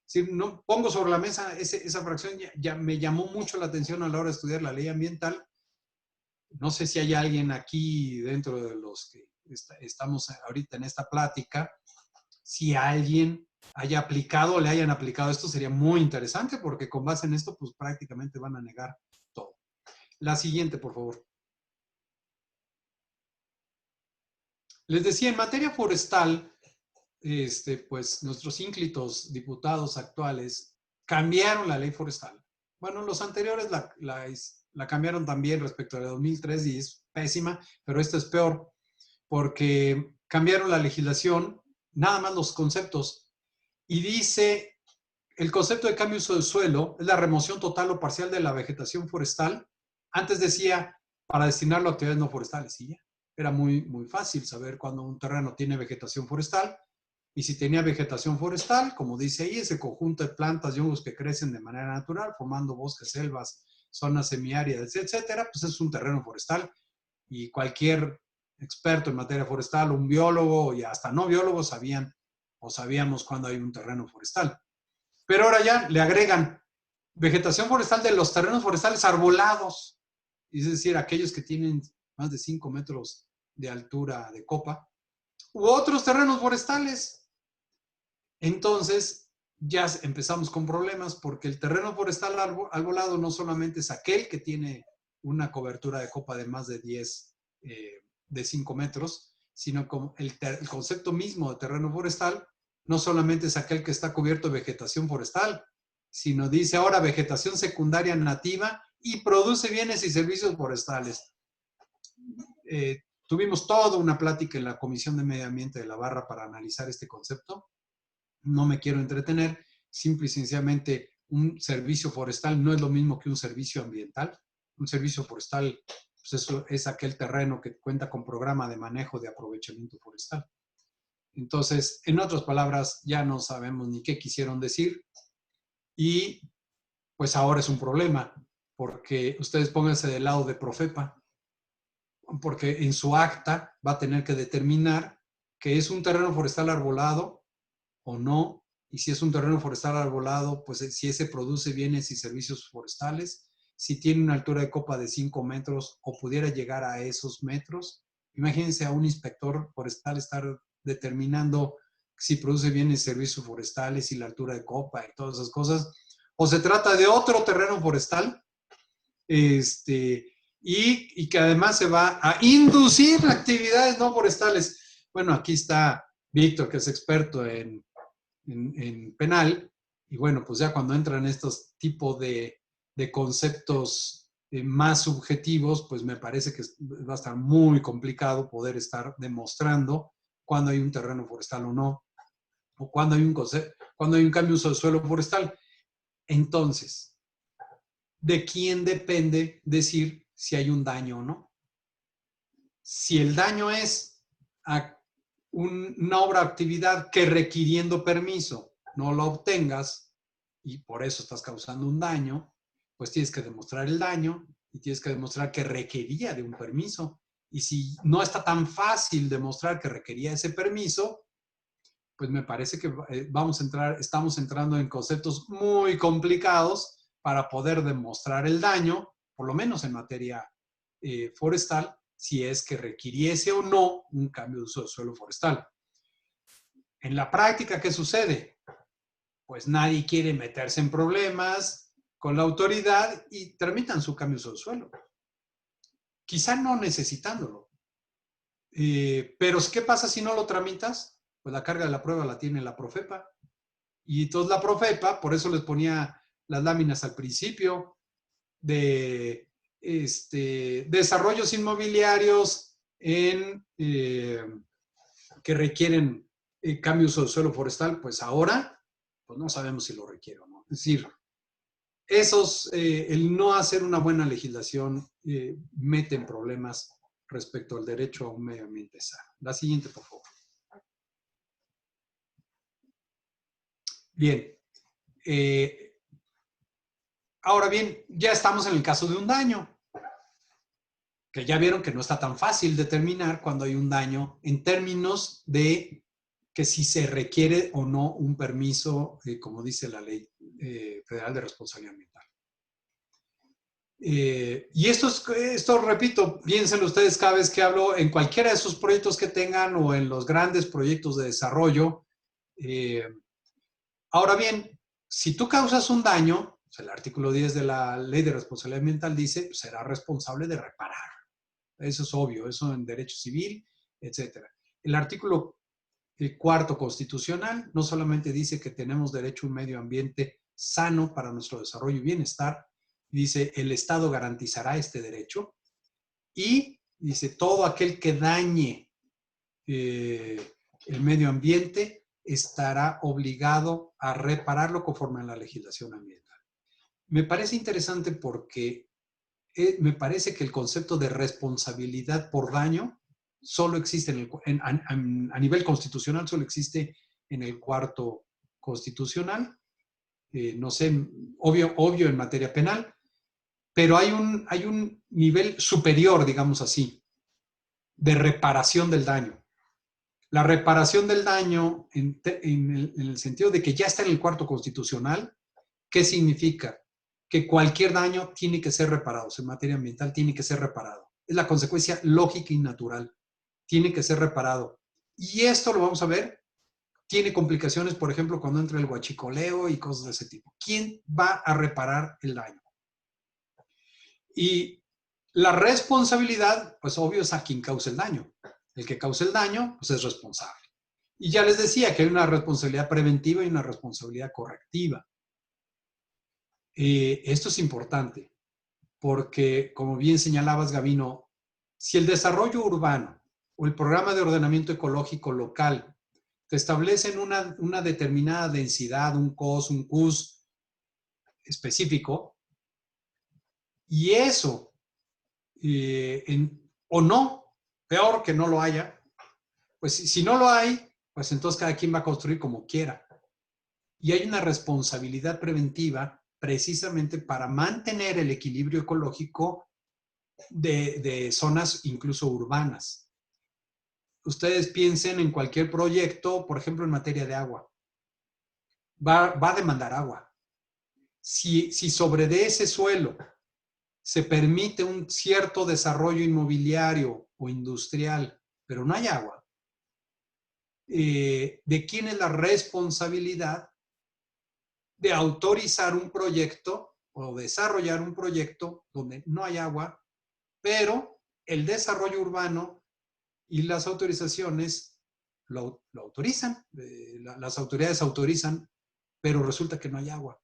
Si no pongo sobre la mesa esa fracción, ya me llamó mucho la atención a la hora de estudiar la ley ambiental. No sé si hay alguien aquí dentro de los que estamos ahorita en esta plática, si alguien haya aplicado o le hayan aplicado esto, sería muy interesante porque con base en esto, pues prácticamente van a negar todo. La siguiente, por favor. Les decía, en materia forestal, pues nuestros ínclitos diputados actuales cambiaron la ley forestal. Bueno, los anteriores la cambiaron también respecto a la de 2003 y es pésima, pero esta es peor porque cambiaron la legislación, nada más los conceptos, y dice, el concepto de cambio de uso del suelo es la remoción total o parcial de la vegetación forestal. Antes decía, para destinarlo a actividades no forestales, y ya. Era muy, muy fácil saber cuando un terreno tiene vegetación forestal, y si tenía vegetación forestal, como dice ahí, ese conjunto de plantas y hongos que crecen de manera natural, formando bosques, selvas, zonas semiáridas, etcétera, pues es un terreno forestal, y cualquier experto en materia forestal, un biólogo y hasta no biólogos sabíamos cuando hay un terreno forestal. Pero ahora ya le agregan vegetación forestal de los terrenos forestales arbolados, es decir, aquellos que tienen más de 5 metros de altura de copa, u otros terrenos forestales. Entonces, ya empezamos con problemas porque el terreno forestal arbolado no solamente es aquel que tiene una cobertura de copa de más de 5 metros, sino como el concepto mismo de terreno forestal no solamente es aquel que está cubierto de vegetación forestal, sino dice ahora vegetación secundaria nativa y produce bienes y servicios forestales. Tuvimos toda una plática en la Comisión de Medio Ambiente de la Barra para analizar este concepto. No me quiero entretener, simple y sencillamente un servicio forestal no es lo mismo que un servicio ambiental. Un servicio forestal pues eso es aquel terreno que cuenta con programa de manejo de aprovechamiento forestal. Entonces, en otras palabras, ya no sabemos ni qué quisieron decir y pues ahora es un problema porque ustedes pónganse del lado de Profepa, porque en su acta va a tener que determinar que es un terreno forestal arbolado o no, y si es un terreno forestal arbolado, pues si ese produce bienes y servicios forestales, si tiene una altura de copa de 5 metros o pudiera llegar a esos metros. Imagínense a un inspector forestal estar determinando si produce bienes y servicios forestales y la altura de copa y todas esas cosas, o se trata de otro terreno forestal, y que además se va a inducir actividades no forestales. Bueno, aquí está Víctor, que es experto en penal, y bueno, pues ya cuando entran estos tipos de conceptos más subjetivos, pues me parece que va a estar muy complicado poder estar demostrando cuando hay un terreno forestal o no, o cuando hay un cambio de uso del suelo forestal. Entonces, ¿de quién depende decir si hay un daño o no? Si el daño es a una obra o actividad que requiriendo permiso no lo obtengas y por eso estás causando un daño, pues tienes que demostrar el daño y tienes que demostrar que requería de un permiso. Y si no está tan fácil demostrar que requería ese permiso, pues me parece que estamos entrando en conceptos muy complicados para poder demostrar el daño, por lo menos en materia forestal, si es que requiriese o no un cambio de uso del suelo forestal. En la práctica, ¿qué sucede? Pues nadie quiere meterse en problemas con la autoridad y tramitan su cambio de uso del suelo. Quizá no necesitándolo. Pero ¿qué pasa si no lo tramitas? Pues la carga de la prueba la tiene la Profepa. Y entonces la Profepa, por eso les ponía las láminas al principio, de desarrollos inmobiliarios que requieren cambio de uso del suelo forestal, pues ahora pues no sabemos si lo requiere o no. Es decir, el no hacer una buena legislación mete en problemas respecto al derecho a un medio ambiente sano. La siguiente, por favor. Bien. Ahora bien, ya estamos en el caso de un daño, que ya vieron que no está tan fácil determinar cuando hay un daño en términos de que si se requiere o no un permiso, como dice la Ley Federal de Responsabilidad Ambiental. Y esto, repito, piénsenlo ustedes cada vez que hablo en cualquiera de sus proyectos que tengan o en los grandes proyectos de desarrollo. Ahora bien, si tú causas un daño, pues el artículo 10 de la Ley de Responsabilidad Ambiental dice, pues será responsable de reparar. Eso es obvio, eso en derecho civil, etc. El artículo cuarto constitucional no solamente dice que tenemos derecho a un medio ambiente sano para nuestro desarrollo y bienestar, dice el Estado garantizará este derecho y dice todo aquel que dañe el medio ambiente estará obligado a repararlo conforme a la legislación ambiental. Me parece interesante porque me parece que el concepto de responsabilidad por daño solo existe a nivel constitucional, solo existe en el cuarto constitucional. No sé, obvio en materia penal, pero hay un nivel superior, digamos así, de reparación del daño. La reparación del daño en el sentido de que ya está en el cuarto constitucional, ¿qué significa? Que cualquier daño tiene que ser reparado, en materia ambiental tiene que ser reparado. Es la consecuencia lógica y natural. Tiene que ser reparado. Y esto lo vamos a ver, tiene complicaciones, por ejemplo, cuando entra el huachicoleo y cosas de ese tipo. ¿Quién va a reparar el daño? Y la responsabilidad, pues obvio, es a quien causa el daño. El que causa el daño, pues es responsable. Y ya les decía que hay una responsabilidad preventiva y una responsabilidad correctiva. Esto es importante porque, como bien señalabas, Gabino, si el desarrollo urbano o el programa de ordenamiento ecológico local te establecen una determinada densidad, un COS, un CUS específico, y eso, o no, peor que no lo haya, pues si no lo hay, pues entonces cada quien va a construir como quiera. Y hay una responsabilidad preventiva precisamente para mantener el equilibrio ecológico de zonas incluso urbanas. Ustedes piensen en cualquier proyecto, por ejemplo, en materia de agua. Va a demandar agua. Si sobre de ese suelo se permite un cierto desarrollo inmobiliario o industrial, pero no hay agua, ¿de quién es la responsabilidad de autorizar un proyecto o desarrollar un proyecto donde no hay agua, pero el desarrollo urbano y las autorizaciones lo autorizan, las autoridades autorizan, pero resulta que no hay agua?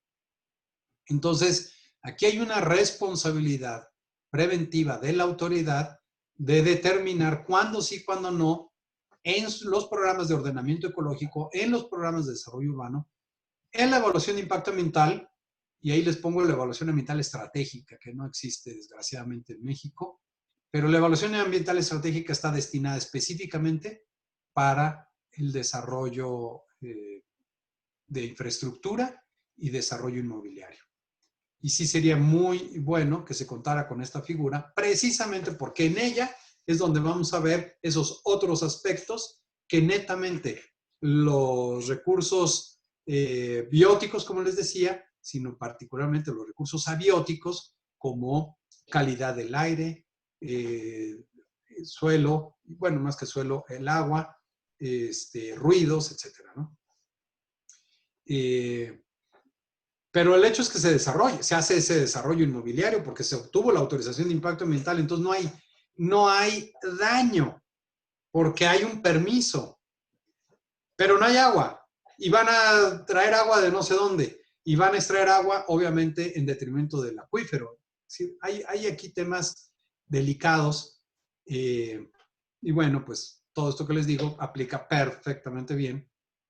Entonces, aquí hay una responsabilidad preventiva de la autoridad de determinar cuándo sí, cuándo no, en los programas de ordenamiento ecológico, en los programas de desarrollo urbano, en la evaluación de impacto ambiental, y ahí les pongo la evaluación ambiental estratégica, que no existe desgraciadamente en México, pero la evaluación ambiental estratégica está destinada específicamente para el desarrollo de infraestructura y desarrollo inmobiliario. Y sí sería muy bueno que se contara con esta figura, precisamente porque en ella es donde vamos a ver esos otros aspectos que netamente los recursos bióticos, como les decía, sino particularmente los recursos abióticos, como calidad del aire, suelo, bueno, más que suelo, el agua, ruidos, etcétera, ¿no? Pero el hecho es que se desarrolle, se hace ese desarrollo inmobiliario porque se obtuvo la autorización de impacto ambiental, entonces no hay daño porque hay un permiso, pero no hay agua y van a traer agua de no sé dónde y van a extraer agua obviamente en detrimento del acuífero. ¿Sí? Hay aquí temas delicados y bueno, pues todo esto que les digo aplica perfectamente bien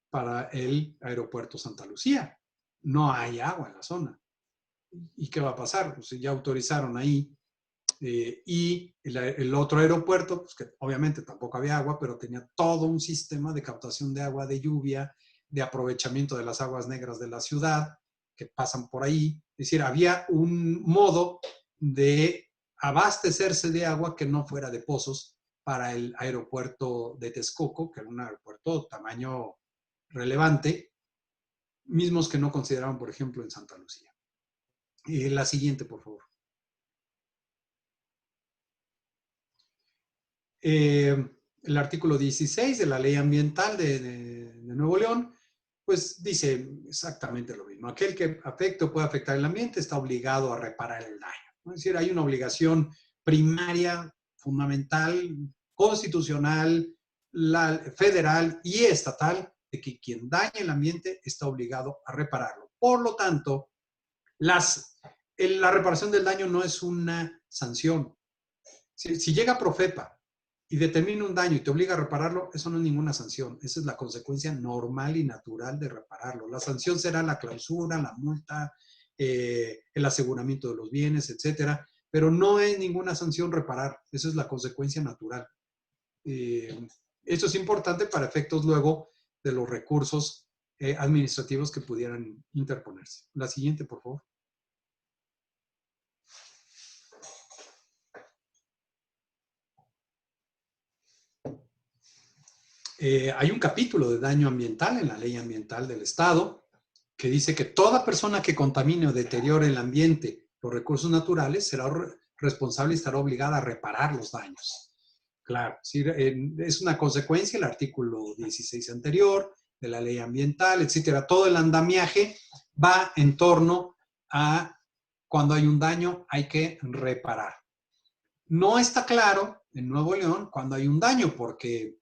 para el aeropuerto Santa Lucía. no hay agua en la zona. ¿Y qué va a pasar? Pues ya autorizaron ahí. Y el otro aeropuerto, pues que obviamente tampoco había agua, pero tenía todo un sistema de captación de agua de lluvia, de aprovechamiento de las aguas negras de la ciudad que pasan por ahí. Es decir, había un modo de abastecerse de agua que no fuera de pozos para el aeropuerto de Texcoco, que era un aeropuerto tamaño relevante, mismos que no consideraban, por ejemplo, en Santa Lucía. La siguiente, por favor. El artículo 16 de la Ley Ambiental de Nuevo León, pues dice exactamente lo mismo. Aquel que afecte o pueda afectar el ambiente está obligado a reparar el daño, ¿no? Es decir, hay una obligación primaria, fundamental, constitucional, federal y estatal, de que quien dañe el ambiente está obligado a repararlo. Por lo tanto, la reparación del daño no es una sanción. Si llega Profepa y determina un daño y te obliga a repararlo, eso no es ninguna sanción. Esa es la consecuencia normal y natural de repararlo. La sanción será la clausura, la multa, el aseguramiento de los bienes, etcétera, pero no es ninguna sanción reparar. Esa es la consecuencia natural. Esto es importante para efectos luego de los recursos administrativos que pudieran interponerse. La siguiente, por favor. Hay un capítulo de daño ambiental en la Ley Ambiental del Estado que dice que toda persona que contamine o deteriore el ambiente, los recursos naturales, será responsable y estará obligada a reparar los daños. Claro, ¿sí? Es una consecuencia el artículo 16 anterior de la Ley Ambiental, etcétera. Todo el andamiaje va en torno a cuando hay un daño hay que reparar. No está claro en Nuevo León cuando hay un daño porque,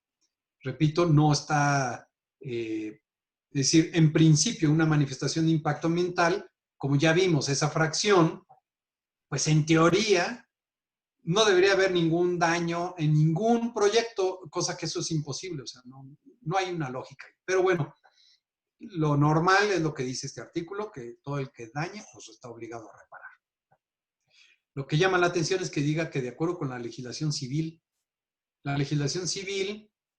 repito, no está, es decir, en principio una manifestación de impacto ambiental, como ya vimos esa fracción, pues en teoría no debería haber ningún daño en ningún proyecto, cosa que eso es imposible, o sea, no hay una lógica. Pero bueno, lo normal es lo que dice este artículo, que todo el que dañe, pues está obligado a reparar. Lo que llama la atención es que diga que de acuerdo con la legislación civil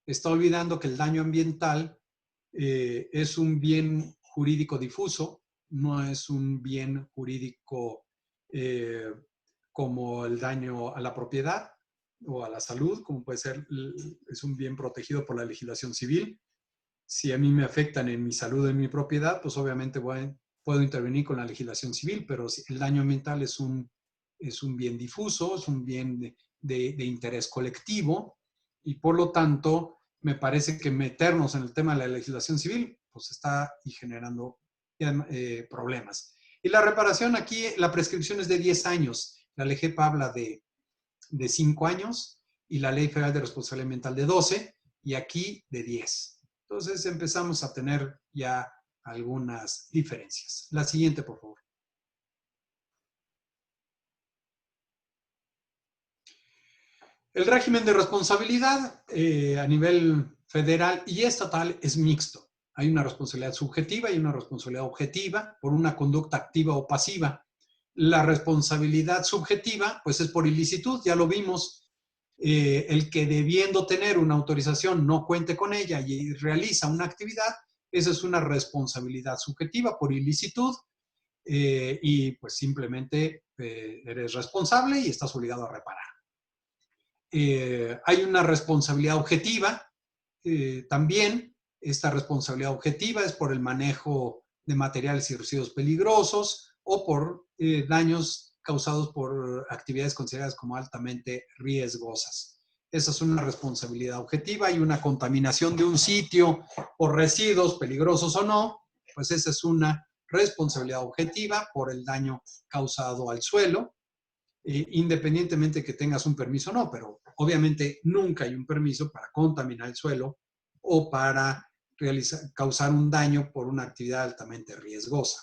está olvidando que el daño ambiental es un bien jurídico difuso, no es un bien jurídico como el daño a la propiedad o a la salud, como puede ser, es un bien protegido por la legislación civil. Si a mí me afectan en mi salud, en mi propiedad, pues obviamente puedo intervenir con la legislación civil, pero el daño ambiental es un bien difuso, es un bien de interés colectivo, y por lo tanto me parece que meternos en el tema de la legislación civil pues está generando problemas. Y la reparación aquí, la prescripción es de 10 años. La LGEPA habla de 5 años y la Ley Federal de Responsabilidad Ambiental de 12 y aquí de 10. Entonces empezamos a tener ya algunas diferencias. La siguiente, por favor. El régimen de responsabilidad a nivel federal y estatal es mixto. Hay una responsabilidad subjetiva y una responsabilidad objetiva por una conducta activa o pasiva. La responsabilidad subjetiva, pues es por ilicitud, ya lo vimos. El que debiendo tener una autorización no cuente con ella y realiza una actividad, esa es una responsabilidad subjetiva por ilicitud y pues simplemente eres responsable y estás obligado a reparar. Hay una responsabilidad objetiva también. Esta responsabilidad objetiva es por el manejo de materiales y residuos peligrosos o por daños causados por actividades consideradas como altamente riesgosas. Esa es una responsabilidad objetiva. Hay una contaminación de un sitio por residuos, peligrosos o no, pues esa es una responsabilidad objetiva por el daño causado al suelo. Independientemente de que tengas un permiso o no, pero obviamente nunca hay un permiso para contaminar el suelo o para causar un daño por una actividad altamente riesgosa.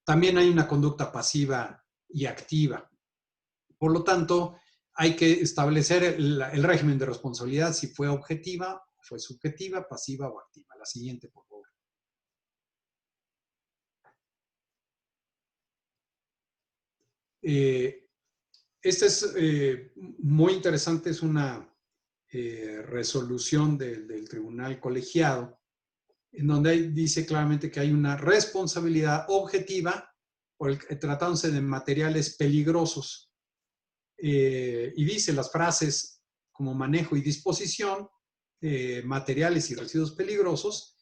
También hay una conducta pasiva y activa. Por lo tanto, hay que establecer el régimen de responsabilidad si fue objetiva, fue subjetiva, pasiva o activa. La siguiente, por favor. Este es muy interesante, es una resolución del tribunal colegiado, en donde dice claramente que hay una responsabilidad objetiva tratándose de materiales peligrosos. Y dice las frases como manejo y disposición, materiales y residuos peligrosos,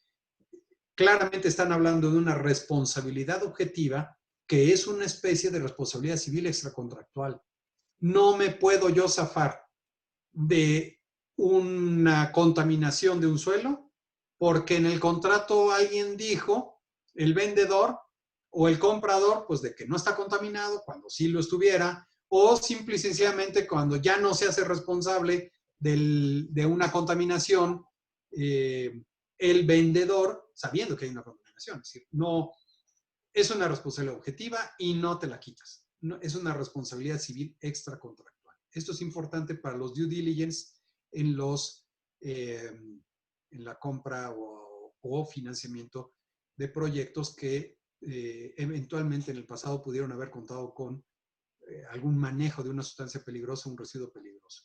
claramente están hablando de una responsabilidad objetiva que es una especie de responsabilidad civil extracontractual. No me puedo yo zafar de una contaminación de un suelo porque en el contrato alguien dijo, el vendedor o el comprador, pues de que no está contaminado cuando sí lo estuviera, o simple y sencillamente cuando ya no se hace responsable de una contaminación, el vendedor, sabiendo que hay una contaminación. Es decir, no, es una responsabilidad objetiva y no te la quitas. No, es una responsabilidad civil extracontractual. Esto es importante para los due diligence en la compra o financiamiento de proyectos que eventualmente en el pasado pudieron haber contado con algún manejo de una sustancia peligrosa, un residuo peligroso.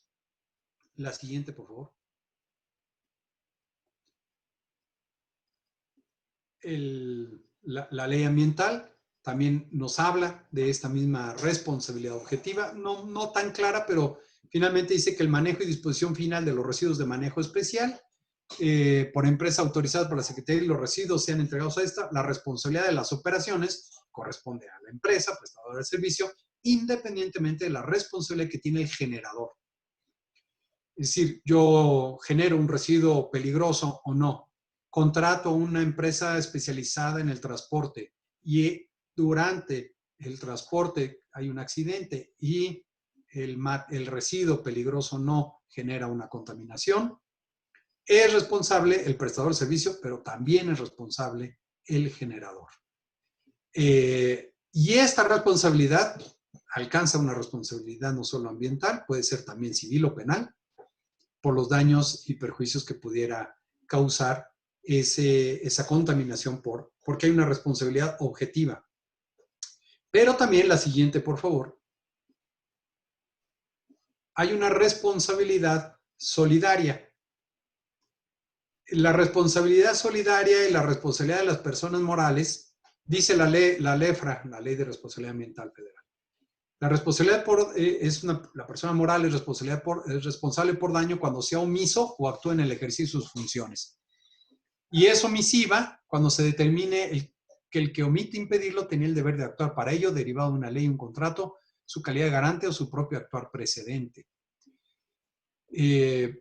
La siguiente, por favor. La ley ambiental también nos habla de esta misma responsabilidad objetiva, no tan clara, pero finalmente dice que el manejo y disposición final de los residuos de manejo especial por empresa autorizada por la Secretaría y los residuos sean entregados a esta, la responsabilidad de las operaciones corresponde a la empresa prestadora de servicio, independientemente de la responsabilidad que tiene el generador. Es decir, yo genero un residuo peligroso o no, contrato a una empresa especializada en el transporte y durante el transporte hay un accidente y el residuo peligroso no genera una contaminación, es responsable el prestador de servicio, pero también es responsable el generador. Y esta responsabilidad alcanza una responsabilidad no solo ambiental, puede ser también civil o penal, por los daños y perjuicios que pudiera causar esa contaminación porque hay una responsabilidad objetiva. Pero también la siguiente, por favor. Hay una responsabilidad solidaria. La responsabilidad solidaria y la responsabilidad de las personas morales, dice la LEFRA, la Ley de Responsabilidad Ambiental Federal. La responsabilidad la persona moral es responsable por daño cuando sea omiso o actúa en el ejercicio de sus funciones. Y es omisiva cuando se determine que el que omite impedirlo tenía el deber de actuar para ello, derivado de una ley, un contrato, su calidad de garante o su propio actuar precedente. Y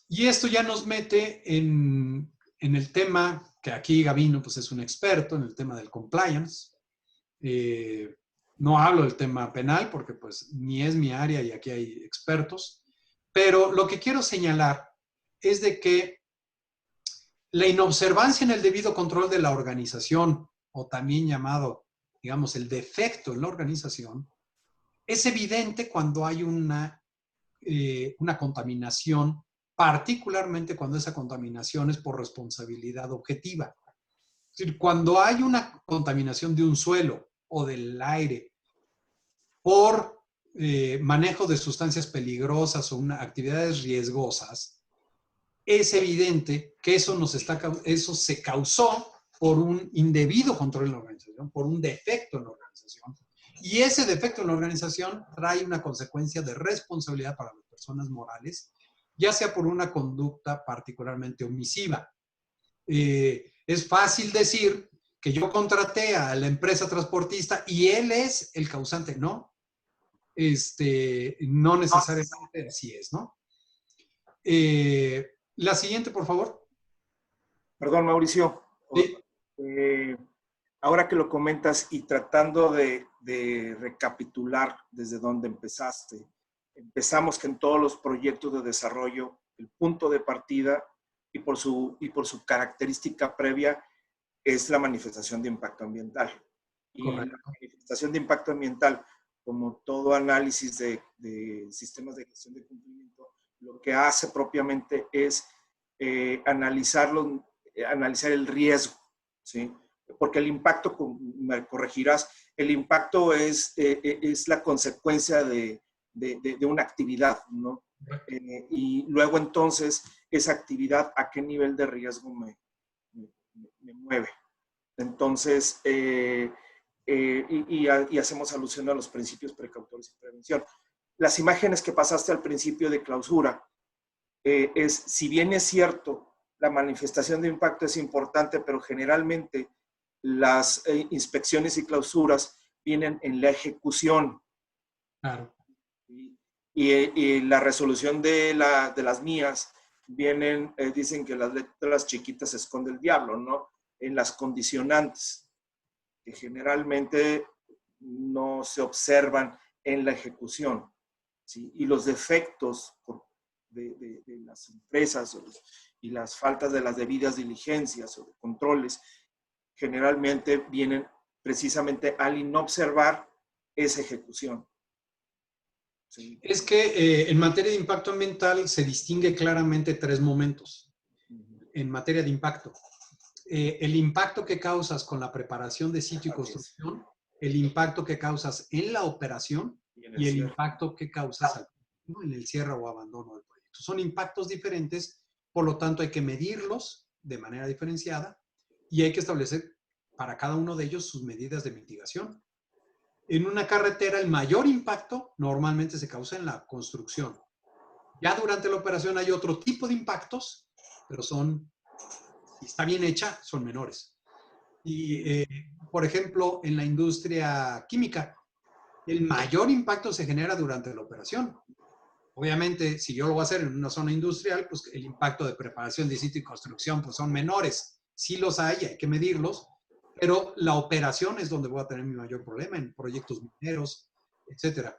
esto ya nos mete en el tema, que aquí Gavino pues, es un experto en el tema del compliance. No hablo del tema penal porque pues ni es mi área y aquí hay expertos, pero lo que quiero señalar es de que la inobservancia en el debido control de la organización, o también llamado, digamos, el defecto en la organización, es evidente cuando hay una contaminación, particularmente cuando esa contaminación es por responsabilidad objetiva. Es decir, cuando hay una contaminación de un suelo o del aire por manejo de sustancias peligrosas o actividades riesgosas, es evidente que eso se causó por un indebido control en la organización, por un defecto en la organización. Y ese defecto en la organización trae una consecuencia de responsabilidad para las personas morales, ya sea por una conducta particularmente omisiva. Es fácil decir que yo contraté a la empresa transportista y él es el causante. No, no necesariamente así es, ¿no? La siguiente, por favor. Perdón, Mauricio. Sí. Ahora que lo comentas y tratando de recapitular desde donde empezaste, empezamos que en todos los proyectos de desarrollo, el punto de partida y por su característica previa es la manifestación de impacto ambiental. Y Correcto. la manifestación de impacto ambiental, como todo análisis de sistemas de gestión de cumplimiento, lo que hace propiamente es analizar el riesgo, ¿sí? Porque el impacto, me corregirás, el impacto es la consecuencia de una actividad, ¿no? Y luego entonces esa actividad a qué nivel de riesgo me mueve. Entonces, y hacemos alusión a los principios precautores y prevención. Las imágenes que pasaste al principio de clausura, si bien es cierto, la manifestación de impacto es importante, pero generalmente las inspecciones y clausuras vienen en la ejecución. Claro. Y la resolución de las mías vienen, dicen que las letras chiquitas se esconde el diablo, ¿no? En las condicionantes, que generalmente no se observan en la ejecución, ¿sí? Y los defectos de las empresas y las faltas de las debidas diligencias o de controles generalmente vienen precisamente al no observar esa ejecución. Sí. Es que en materia de impacto ambiental se distingue claramente 3 momentos en materia de impacto. El impacto que causas con la preparación de sitio y construcción, el impacto que causas en la operación y el impacto que causas en el cierre o abandono del proyecto. Son impactos diferentes, por lo tanto hay que medirlos de manera diferenciada y hay que establecer para cada uno de ellos sus medidas de mitigación. En una carretera, el mayor impacto normalmente se causa en la construcción. Ya durante la operación hay otro tipo de impactos, pero si está bien hecha, son menores. Y, por ejemplo, en la industria química, el mayor impacto se genera durante la operación. Obviamente, si yo lo voy a hacer en una zona industrial, pues el impacto de preparación de sitio y construcción pues son menores. Sí los hay que medirlos, pero la operación es donde voy a tener mi mayor problema, en proyectos mineros, etcétera.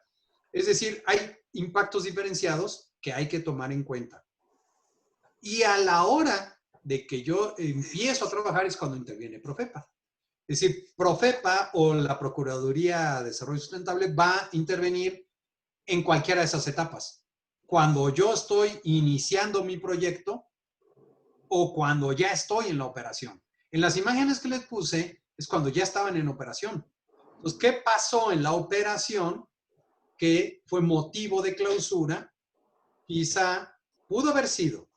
Es decir, hay impactos diferenciados que hay que tomar en cuenta. Y a la hora de que yo empiezo a trabajar es cuando interviene Profepa. Es decir, Profepa o la Procuraduría de Desarrollo Sustentable va a intervenir en cualquiera de esas etapas. Cuando yo estoy iniciando mi proyecto o cuando ya estoy en la operación. En las imágenes que les puse es cuando ya estaban en operación. Entonces, ¿qué pasó en la operación que fue motivo de clausura? Quizá pudo haber sido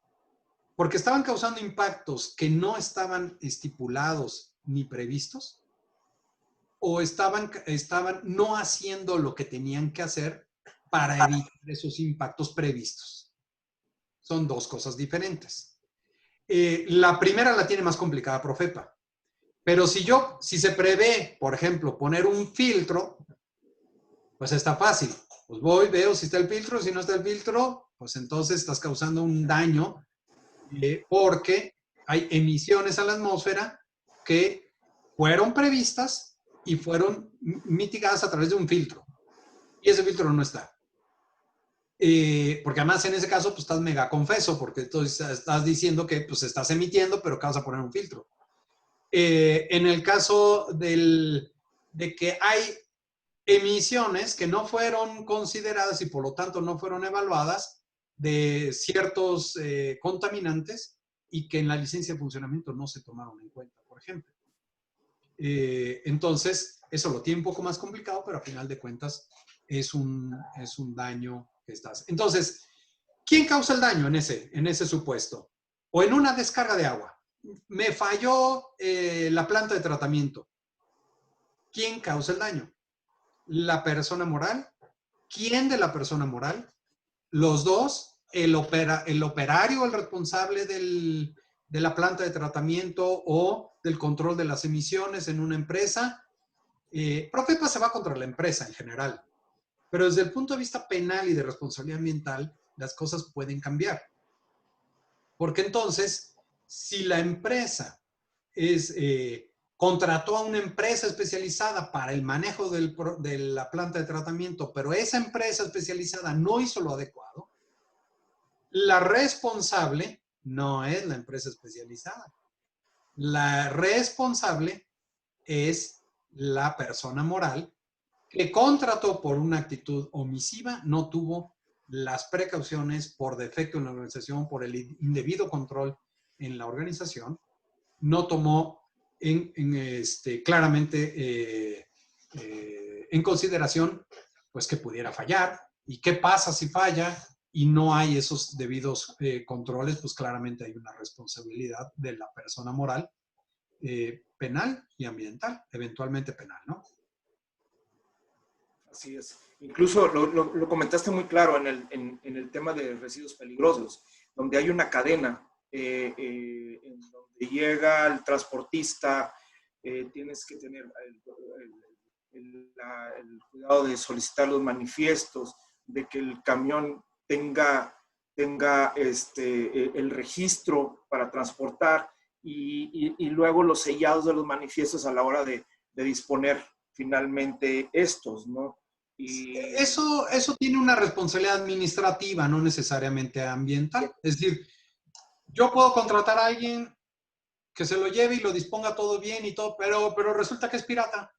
porque estaban causando impactos que no estaban estipulados ni previstos o estaban no haciendo lo que tenían que hacer para evitar esos impactos previstos. Son 2 cosas diferentes. La primera la tiene más complicada Profepa. Pero si se prevé, por ejemplo, poner un filtro, pues está fácil. Pues voy, veo si está el filtro, si no está el filtro, pues entonces estás causando un daño porque hay emisiones a la atmósfera que fueron previstas y fueron mitigadas a través de un filtro. Y ese filtro no está. Porque además en ese caso pues estás mega confeso, porque entonces estás diciendo que pues estás emitiendo, pero que vas a poner un filtro. En el caso de que hay emisiones que no fueron consideradas y por lo tanto no fueron evaluadas de ciertos contaminantes y que en la licencia de funcionamiento no se tomaron en cuenta, por ejemplo. Entonces, eso lo tiene un poco más complicado, pero a final de cuentas es un daño que estás. Entonces, ¿quién causa el daño en ese supuesto? O en una descarga de agua. Me falló la planta de tratamiento. ¿Quién causa el daño? ¿La persona moral? ¿Quién de la persona moral? Los dos, el operario, el responsable de la planta de tratamiento o del control de las emisiones en una empresa. Profepa se va contra la empresa en general, pero desde el punto de vista penal y de responsabilidad ambiental, las cosas pueden cambiar. Porque entonces, si la empresa contrató a una empresa especializada para el manejo de la planta de tratamiento, pero esa empresa especializada no hizo lo adecuado, la responsable no es la empresa especializada. La responsable es la persona moral que contrató por una actitud omisiva, no tuvo las precauciones por defecto en la organización, por el indebido control en la organización, no tomó claramente en consideración, pues que pudiera fallar. ¿Y qué pasa si falla y no hay esos debidos controles? Pues claramente hay una responsabilidad de la persona moral, penal y ambiental, eventualmente penal, ¿no? Así es. Incluso lo comentaste muy claro en el tema de residuos peligrosos, donde hay una cadena en donde llega el transportista, tienes que tener el cuidado de solicitar los manifiestos, de que el camión tenga el registro para transportar y luego los sellados de los manifiestos a la hora de disponer finalmente estos, ¿no? Y Eso tiene una responsabilidad administrativa, no necesariamente ambiental. Es decir, yo puedo contratar a alguien que se lo lleve y lo disponga todo bien y todo, pero resulta que es pirata.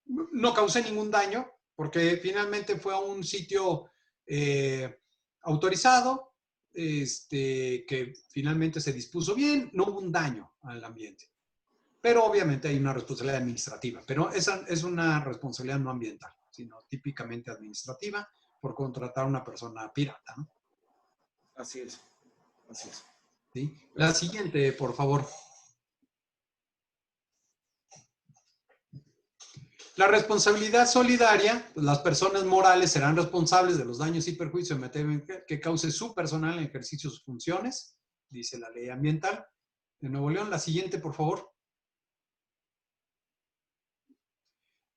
No causé ningún daño porque finalmente fue a un sitio autorizado, que finalmente se dispuso bien, no hubo un daño al ambiente. Pero obviamente hay una responsabilidad administrativa, pero esa es una responsabilidad no ambiental, sino típicamente administrativa por contratar a una persona pirata, ¿no? así es, así es. ¿Sí? La siguiente, por favor. La responsabilidad solidaria, pues las personas morales serán responsables de los daños y perjuicios que cause su personal en ejercicio de sus funciones, dice la ley ambiental de Nuevo León. La siguiente, por favor.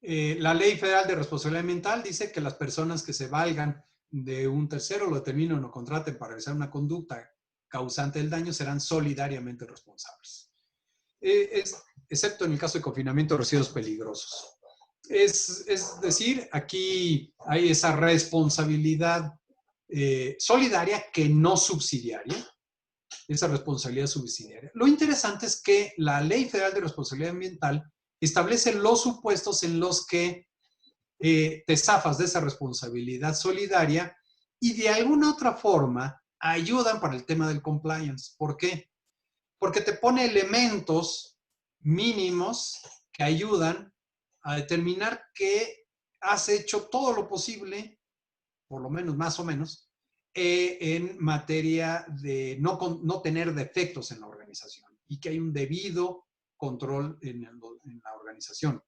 La Ley Federal de Responsabilidad Ambiental dice que las personas que se valgan de un tercero, lo determinen o contraten para realizar una conducta causante del daño serán solidariamente responsables. Excepto en el caso de confinamiento de residuos peligrosos. Es decir, aquí hay esa responsabilidad solidaria que no subsidiaria, esa responsabilidad subsidiaria. Lo interesante es que la Ley Federal de Responsabilidad Ambiental establece los supuestos en los que te zafas de esa responsabilidad solidaria y de alguna otra forma ayudan para el tema del compliance. ¿Por qué? Porque te pone elementos mínimos que ayudan a determinar que has hecho todo lo posible, por lo menos más o menos, en materia de no tener defectos en la organización y que hay un debido control en la organización.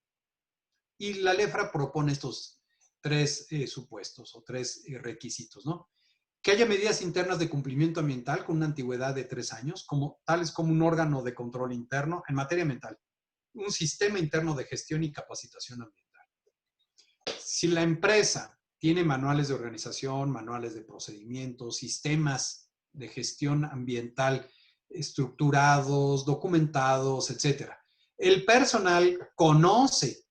Y la LEFRA propone estos tres supuestos o tres requisitos, ¿no? Que haya medidas internas de cumplimiento ambiental con una antigüedad de 3 años, tales como un órgano de control interno en materia ambiental, un sistema interno de gestión y capacitación ambiental. Si la empresa tiene manuales de organización, manuales de procedimientos, sistemas de gestión ambiental estructurados, documentados, etc. El personal conoce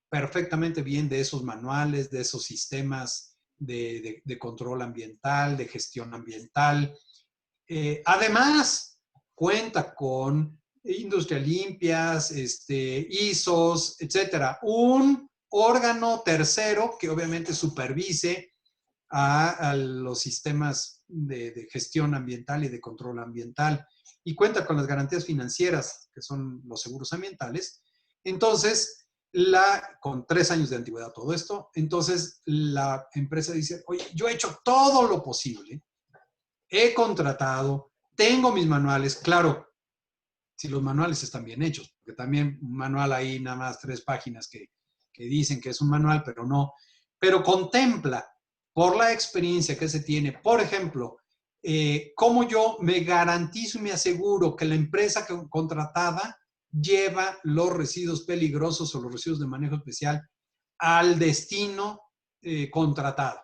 perfectamente bien de esos manuales, de esos sistemas de control ambiental, de gestión ambiental. Además, cuenta con Industrias Limpias, ISOs, etcétera. Un órgano tercero que obviamente supervise a los sistemas de gestión ambiental y de control ambiental y cuenta con las garantías financieras, que son los seguros ambientales. Entonces, con 3 años de antigüedad todo esto, entonces la empresa dice, oye, yo he hecho todo lo posible, he contratado, tengo mis manuales, claro, si los manuales están bien hechos, porque también un manual ahí nada más 3 páginas que dicen que es un manual, pero no, pero contempla por la experiencia que se tiene, por ejemplo, cómo yo me garantizo y me aseguro que la empresa contratada lleva los residuos peligrosos o los residuos de manejo especial al destino contratado.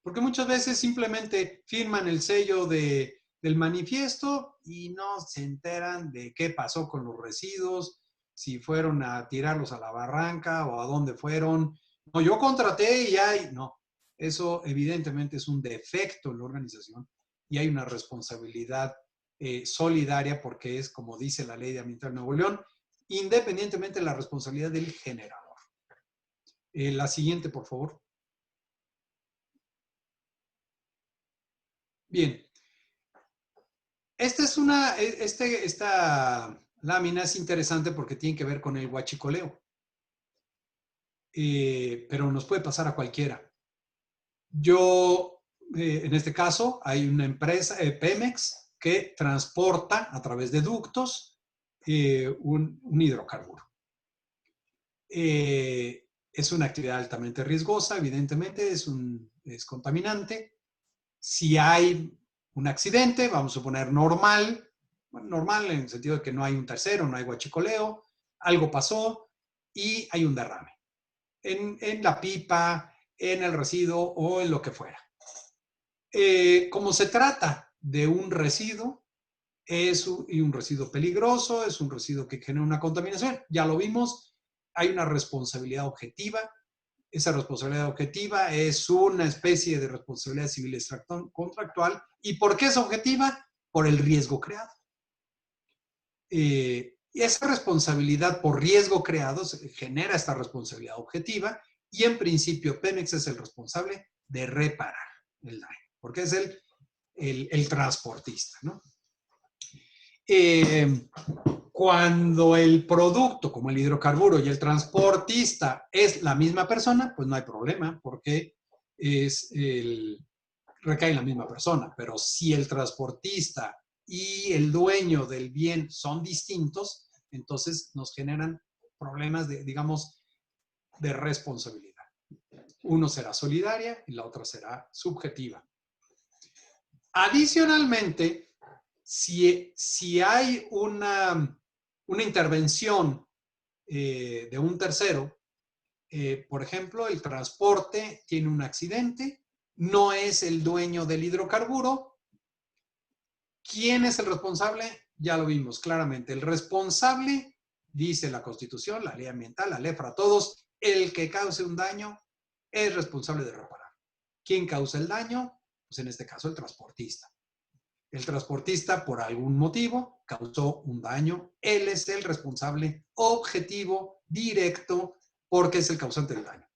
Porque muchas veces simplemente firman el sello del manifiesto y no se enteran de qué pasó con los residuos, si fueron a tirarlos a la barranca o a dónde fueron. No, yo contraté y hay... No, eso evidentemente es un defecto en la organización y hay una responsabilidad solidaria porque es, como dice la Ley de Ambiental de Nuevo León, independientemente de la responsabilidad del generador. La siguiente, por favor. Bien. Esta lámina es interesante porque tiene que ver con el huachicoleo. pero nos puede pasar a cualquiera. En este caso, hay una empresa, Pemex, que transporta a través de ductos un hidrocarburo. Es una actividad altamente riesgosa, evidentemente, es contaminante. Si hay un accidente, vamos a suponer normal, bueno, normal en el sentido de que no hay un tercero, no hay huachicoleo, algo pasó y hay un derrame en la pipa, en el residuo o en lo que fuera. Como se trata de un residuo, y un residuo peligroso, es un residuo que genera una contaminación, ya lo vimos, hay una responsabilidad objetiva. Esa responsabilidad objetiva es una especie de responsabilidad civil contractual. ¿Y por qué es objetiva? Por el riesgo creado. Y esa responsabilidad por riesgo creado genera esta responsabilidad objetiva y en principio Pemex es el responsable de reparar el daño, porque es el transportista, ¿no? Cuando el producto, como el hidrocarburo y el transportista es la misma persona, pues no hay problema, porque recae en la misma persona. Pero si el transportista y el dueño del bien son distintos, entonces nos generan problemas digamos, de responsabilidad. Uno será solidaria y la otra será subjetiva. Adicionalmente, si hay una intervención de un tercero, por ejemplo, el transporte tiene un accidente, no es el dueño del hidrocarburo. ¿Quién es el responsable? Ya lo vimos claramente. El responsable, dice la Constitución, la ley ambiental, la ley para todos, el que cause un daño es responsable de reparar. ¿Quién causa el daño? Pues en este caso el transportista. El transportista, por algún motivo, causó un daño. Él es el responsable objetivo, directo, porque es el causante del daño.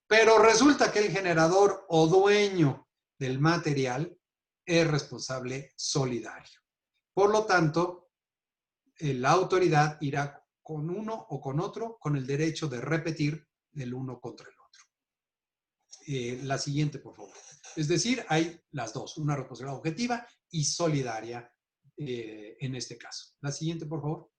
Pero resulta que el generador o dueño del material es responsable solidario. Por lo tanto, la autoridad irá con uno o con otro con el derecho de repetir el uno contra el otro. La siguiente, por favor. Es decir, hay las dos, una responsabilidad objetiva y solidaria en este caso. La siguiente, por favor.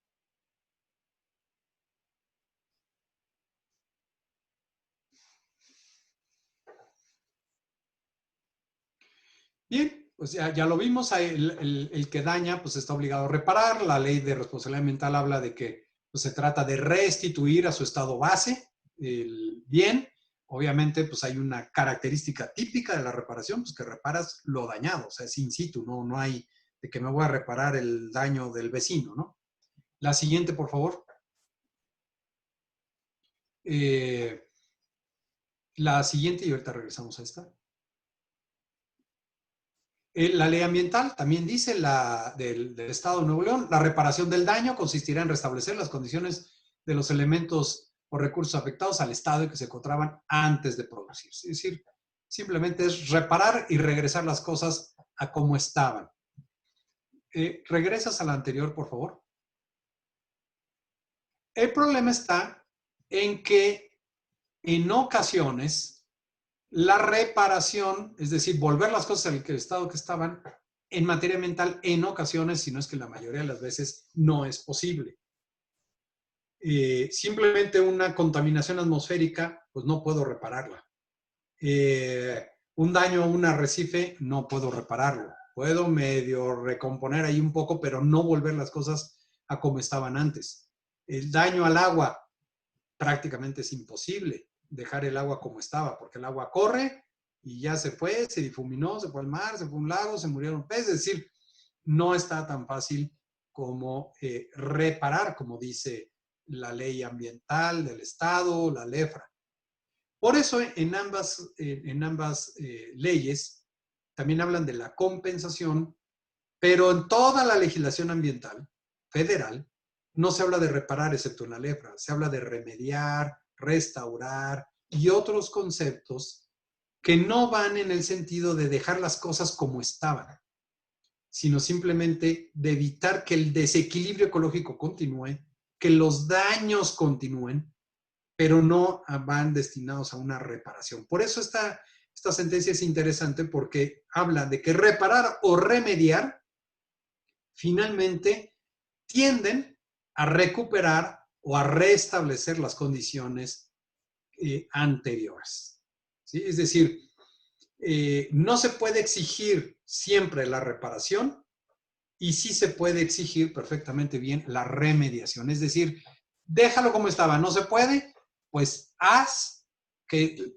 Bien, pues ya lo vimos, el que daña pues está obligado a reparar. La ley de responsabilidad ambiental habla de que pues, se trata de restituir a su estado base el bien. Obviamente pues hay una característica típica de la reparación, pues que reparas lo dañado, o sea, es in situ, no hay de que me voy a reparar el daño del vecino, ¿no? La siguiente, por favor. La siguiente, y ahorita regresamos a esta. La ley ambiental también dice del Estado de Nuevo León, la reparación del daño consistirá en restablecer las condiciones de los elementos o recursos afectados al estado en que se encontraban antes de producirse. Es decir, simplemente es reparar y regresar las cosas a como estaban. ¿Regresas a la anterior, por favor? El problema está en que en ocasiones la reparación, es decir, volver las cosas al estado que estaban, en materia ambiental, en ocasiones, si no es que la mayoría de las veces, no es posible. Simplemente una contaminación atmosférica, pues no puedo repararla. Un daño a un arrecife, no puedo repararlo. Puedo medio recomponer ahí un poco, pero no volver las cosas a como estaban antes. El daño al agua, prácticamente es imposible dejar el agua como estaba, porque el agua corre y ya se fue, se difuminó, se fue al mar, se fue a un lago, se murieron peces. Es decir, no está tan fácil como reparar, como dice la ley ambiental del Estado, la LEFRA. Por eso en ambas leyes también hablan de la compensación, pero en toda la legislación ambiental federal no se habla de reparar, excepto en la LEFRA, se habla de remediar, restaurar y otros conceptos que no van en el sentido de dejar las cosas como estaban, sino simplemente de evitar que el desequilibrio ecológico continúe, que los daños continúen pero no van destinados a una reparación. Por eso esta sentencia es interesante, porque habla de que reparar o remediar finalmente tienden a recuperar o a restablecer las condiciones anteriores. ¿Sí? Es decir, no se puede exigir siempre la reparación y sí se puede exigir perfectamente bien la remediación. Es decir, déjalo como estaba, no se puede, pues haz que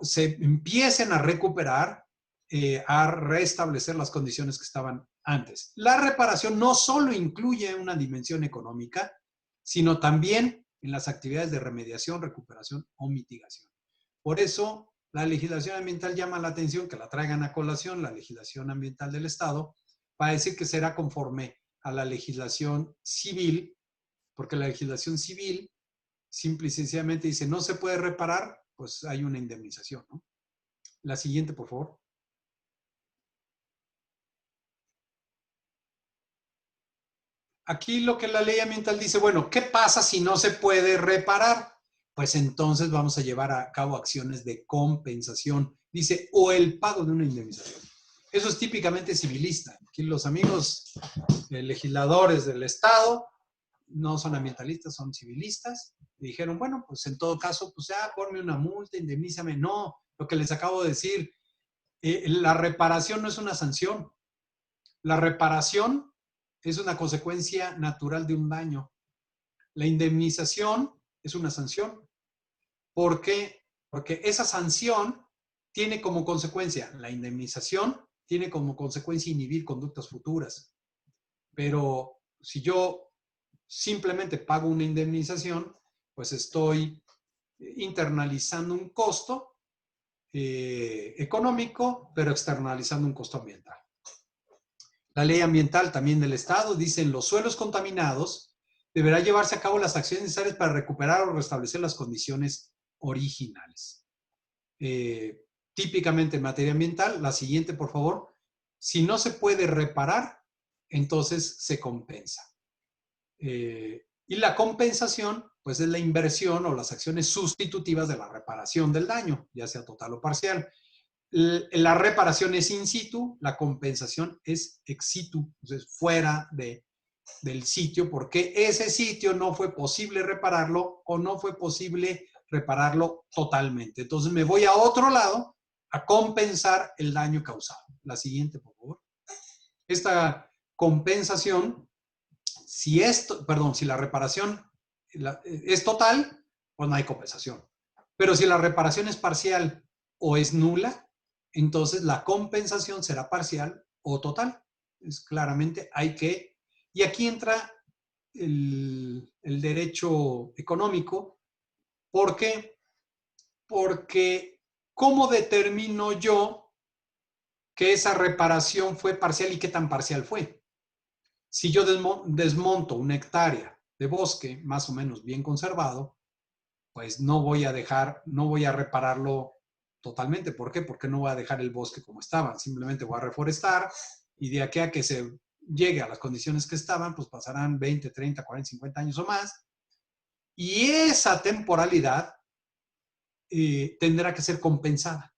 se empiecen a recuperar, a restablecer las condiciones que estaban antes. La reparación no solo incluye una dimensión económica, sino también en las actividades de remediación, recuperación o mitigación. Por eso, la legislación ambiental llama la atención, que la traigan a colación, la legislación ambiental del Estado, para decir que será conforme a la legislación civil, porque la legislación civil simple y sencillamente dice no se puede reparar, pues hay una indemnización, ¿no? La siguiente, por favor. Aquí lo que la ley ambiental dice, bueno, ¿qué pasa si no se puede reparar? Pues entonces vamos a llevar a cabo acciones de compensación. Dice, o el pago de una indemnización. Eso es típicamente civilista. Aquí los amigos legisladores del Estado no son ambientalistas, son civilistas. Y dijeron, bueno, pues en todo caso, pues ya ponme una multa, indemnízame. No, lo que les acabo de decir, la reparación no es una sanción. La reparación es una consecuencia natural de un daño. La indemnización es una sanción. ¿Por qué? Porque esa sanción tiene como consecuencia, la indemnización tiene como consecuencia inhibir conductas futuras. Pero si yo simplemente pago una indemnización, pues estoy internalizando un costo económico, pero externalizando un costo ambiental. La ley ambiental también del Estado dice, en los suelos contaminados deberá llevarse a cabo las acciones necesarias para recuperar o restablecer las condiciones originales. Típicamente en materia ambiental, la siguiente, por favor. Si no se puede reparar, entonces se compensa. Y la compensación, pues es la inversión o las acciones sustitutivas de la reparación del daño, ya sea total o parcial. La reparación es in situ, la compensación es ex situ, entonces fuera del sitio, porque ese sitio no fue posible repararlo o no fue posible repararlo totalmente. Entonces me voy a otro lado a compensar el daño causado. La siguiente, por favor. Esta compensación, si la reparación es total, pues no hay compensación. Pero si la reparación es parcial o es nula, entonces la compensación será parcial o total. Es claramente hay que... Y aquí entra el derecho económico. ¿Por qué? Porque ¿cómo determino yo que esa reparación fue parcial y qué tan parcial fue? Si yo desmonto una hectárea de bosque más o menos bien conservado, pues no voy a repararlo totalmente. ¿Por qué? Porque no voy a dejar el bosque como estaba. Simplemente voy a reforestar y de aquí a que se llegue a las condiciones que estaban, pues pasarán 20, 30, 40, 50 años o más. Y esa temporalidad tendrá que ser compensada.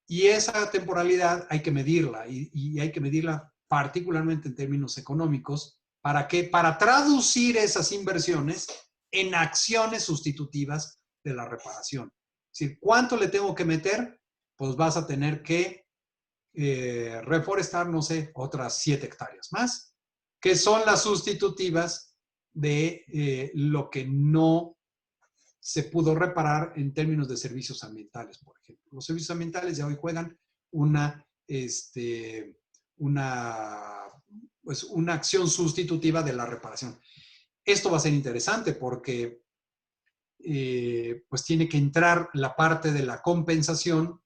Y esa temporalidad hay que medirla y hay que medirla particularmente en términos económicos. ¿Para qué? Para traducir esas inversiones en acciones sustitutivas de la reparación. Es decir, ¿cuánto le tengo que meter? Pues vas a tener que reforestar, no sé, otras 7 hectáreas más, que son las sustitutivas de lo que no se pudo reparar en términos de servicios ambientales, por ejemplo. Los servicios ambientales ya hoy juegan una acción sustitutiva de la reparación. Esto va a ser interesante porque pues tiene que entrar la parte de la compensación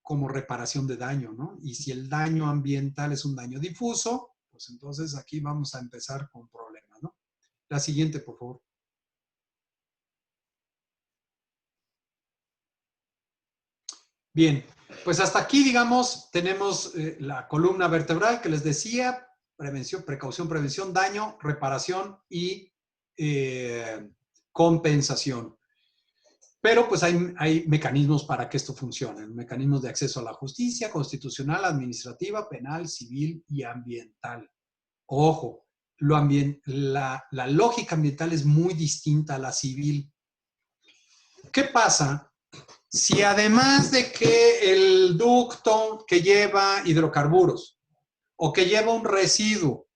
como reparación de daño, ¿no? Y si el daño ambiental es un daño difuso, pues entonces aquí vamos a empezar con problemas, ¿no? La siguiente, por favor. Bien, pues hasta aquí, digamos, tenemos la columna vertebral que les decía, prevención, precaución, prevención, daño, reparación y compensación. Pero pues hay mecanismos para que esto funcione, mecanismos de acceso a la justicia constitucional, administrativa, penal, civil y ambiental. Ojo, la lógica ambiental es muy distinta a la civil. ¿Qué pasa si además de que el ducto que lleva hidrocarburos o que lleva un residuo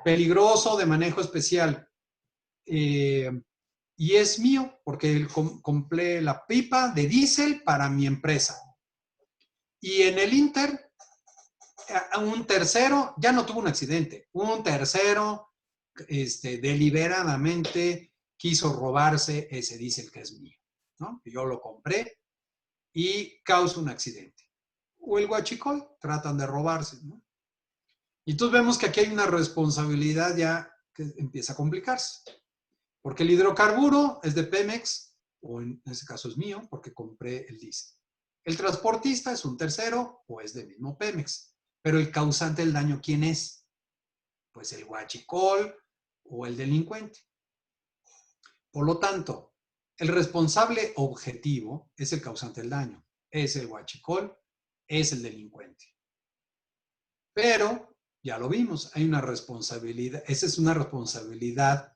peligroso de manejo especial y es mío porque compré la pipa de diésel para mi empresa y en el Inter un tercero ya no tuvo un accidente, un tercero deliberadamente quiso robarse ese diésel que es mío, ¿no? Yo lo compré y causa un accidente. O el huachicol, tratan de robarse, ¿no? Y entonces vemos que aquí hay una responsabilidad ya que empieza a complicarse. Porque el hidrocarburo es de Pemex, o en este caso es mío, porque compré el diésel. El transportista es un tercero, o es del mismo Pemex. Pero el causante del daño, ¿quién es? Pues el huachicol o el delincuente. Por lo tanto, el responsable objetivo es el causante del daño. Es el huachicol, es el delincuente. Pero, ya lo vimos, hay una responsabilidad, esa es una responsabilidad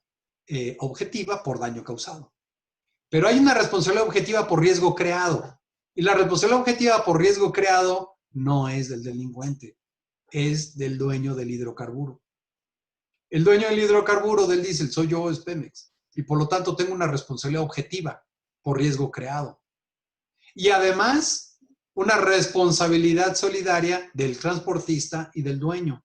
objetiva por daño causado. Pero hay una responsabilidad objetiva por riesgo creado. Y la responsabilidad objetiva por riesgo creado no es del delincuente, es del dueño del hidrocarburo. El dueño del hidrocarburo del diésel soy yo, es Pemex. Y por lo tanto tengo una responsabilidad objetiva por riesgo creado. Y además, una responsabilidad solidaria del transportista y del dueño.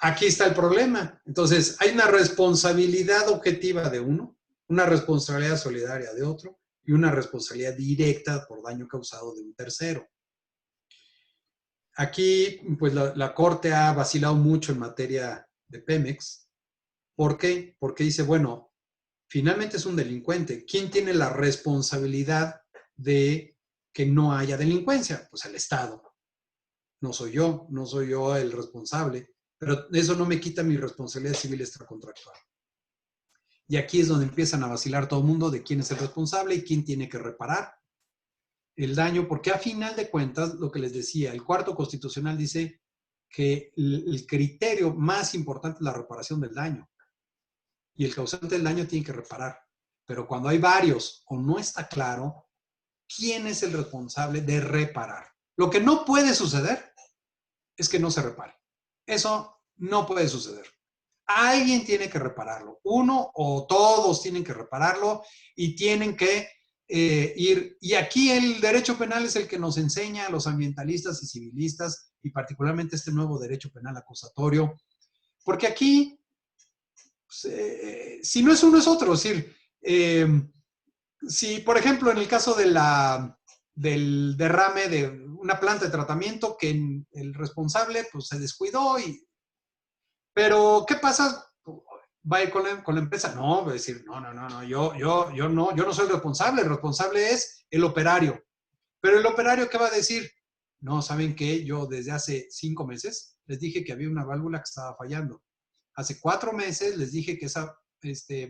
Aquí está el problema. Entonces, hay una responsabilidad objetiva de uno, una responsabilidad solidaria de otro y una responsabilidad directa por daño causado de un tercero. Aquí, pues la Corte ha vacilado mucho en materia de Pemex. ¿Por qué? Porque dice, bueno, finalmente es un delincuente. ¿Quién tiene la responsabilidad de que no haya delincuencia? Pues el Estado. No soy yo el responsable, pero eso no me quita mi responsabilidad civil extracontractual. Y aquí es donde empiezan a vacilar todo el mundo de quién es el responsable y quién tiene que reparar el daño, porque a final de cuentas, lo que les decía, el cuarto constitucional dice que el criterio más importante es la reparación del daño. Y el causante del daño tiene que reparar. Pero cuando hay varios o no está claro, ¿quién es el responsable de reparar? Lo que no puede suceder es que no se repare. Eso no puede suceder. Alguien tiene que repararlo. Uno o todos tienen que repararlo y tienen que ir. Y aquí el derecho penal es el que nos enseña a los ambientalistas y civilistas, y particularmente este nuevo derecho penal acusatorio, porque aquí, pues, si no es uno es otro. Es decir, si por ejemplo en el caso del derrame de una planta de tratamiento que el responsable pues se descuidó pero ¿qué pasa? Va a ir con la empresa. No, va a decir, no, yo no soy el responsable es el operario. Pero el operario, ¿qué va a decir? No, ¿saben qué? Yo desde hace 5 meses les dije que había una válvula que estaba fallando. Hace 4 meses les dije que esa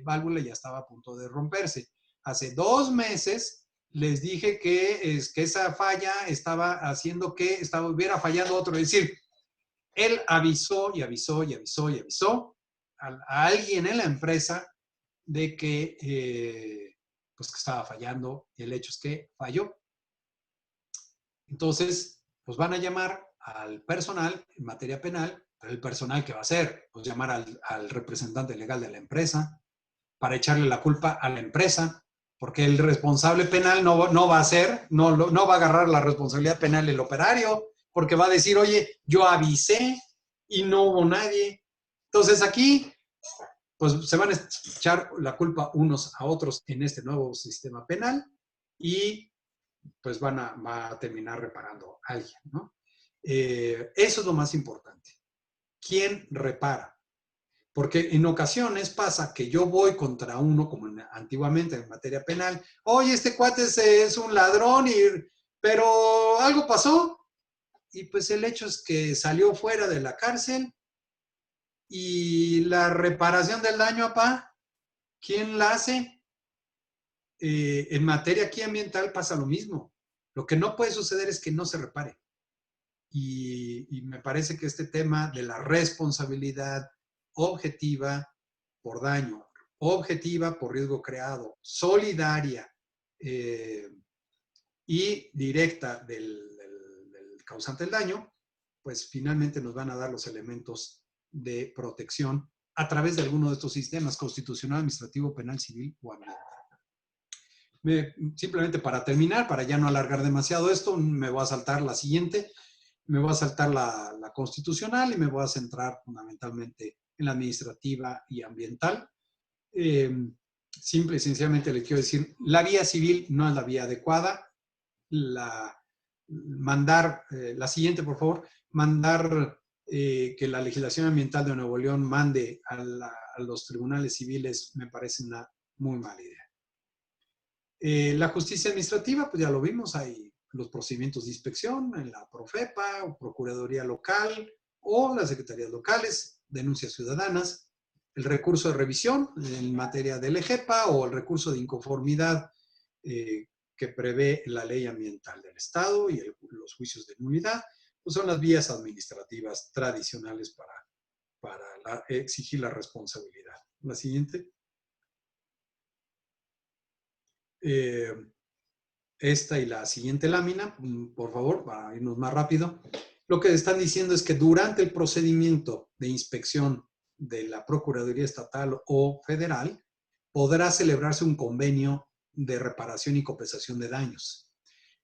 válvula ya estaba a punto de romperse. Hace 2 meses les dije que esa falla estaba haciendo que hubiera fallado otro. Es decir, él avisó y avisó y avisó y avisó a alguien en la empresa de que, pues que estaba fallando, y el hecho es que falló. Entonces, pues van a llamar al personal en materia penal, pero el personal, ¿qué va a hacer? Pues llamar al representante legal de la empresa para echarle la culpa a la empresa, porque el responsable penal no va a agarrar la responsabilidad penal el operario, porque va a decir, oye, yo avisé y no hubo nadie. Entonces aquí, pues se van a echar la culpa unos a otros en este nuevo sistema penal y pues va a terminar reparando a alguien, ¿no? Eso es lo más importante. ¿Quién repara? Porque en ocasiones pasa que yo voy contra uno, como antiguamente en materia penal, oye, este cuate es un ladrón, pero algo pasó, y pues el hecho es que salió fuera de la cárcel y la reparación del daño, ¿quién la hace? en materia aquí ambiental pasa lo mismo. Lo que no puede suceder es que no se repare. Y me parece que este tema de la responsabilidad objetiva por daño, objetiva por riesgo creado, solidaria y directa del causante del daño, pues finalmente nos van a dar los elementos de protección a través de alguno de estos sistemas: constitucional, administrativo, penal, civil o ambiental. Simplemente para terminar, para ya no alargar demasiado esto, me voy a saltar la siguiente. Me voy a saltar la constitucional y me voy a centrar fundamentalmente en la administrativa y ambiental. Simple y sencillamente le quiero decir, la vía civil no es la vía adecuada. La siguiente, por favor, mandar que la legislación ambiental de Nuevo León mande a los tribunales civiles me parece una muy mala idea. La justicia administrativa, pues ya lo vimos, hay los procedimientos de inspección en la Profepa o Procuraduría Local o las secretarías locales, denuncias ciudadanas, el recurso de revisión en materia del EGEPA o el recurso de inconformidad que prevé la ley ambiental del Estado y los juicios de nulidad, pues son las vías administrativas tradicionales para exigir la responsabilidad. La siguiente. Esta y la siguiente lámina, por favor, para irnos más rápido. Lo que están diciendo es que durante el procedimiento de inspección de la Procuraduría Estatal o Federal, podrá celebrarse un convenio de reparación y compensación de daños.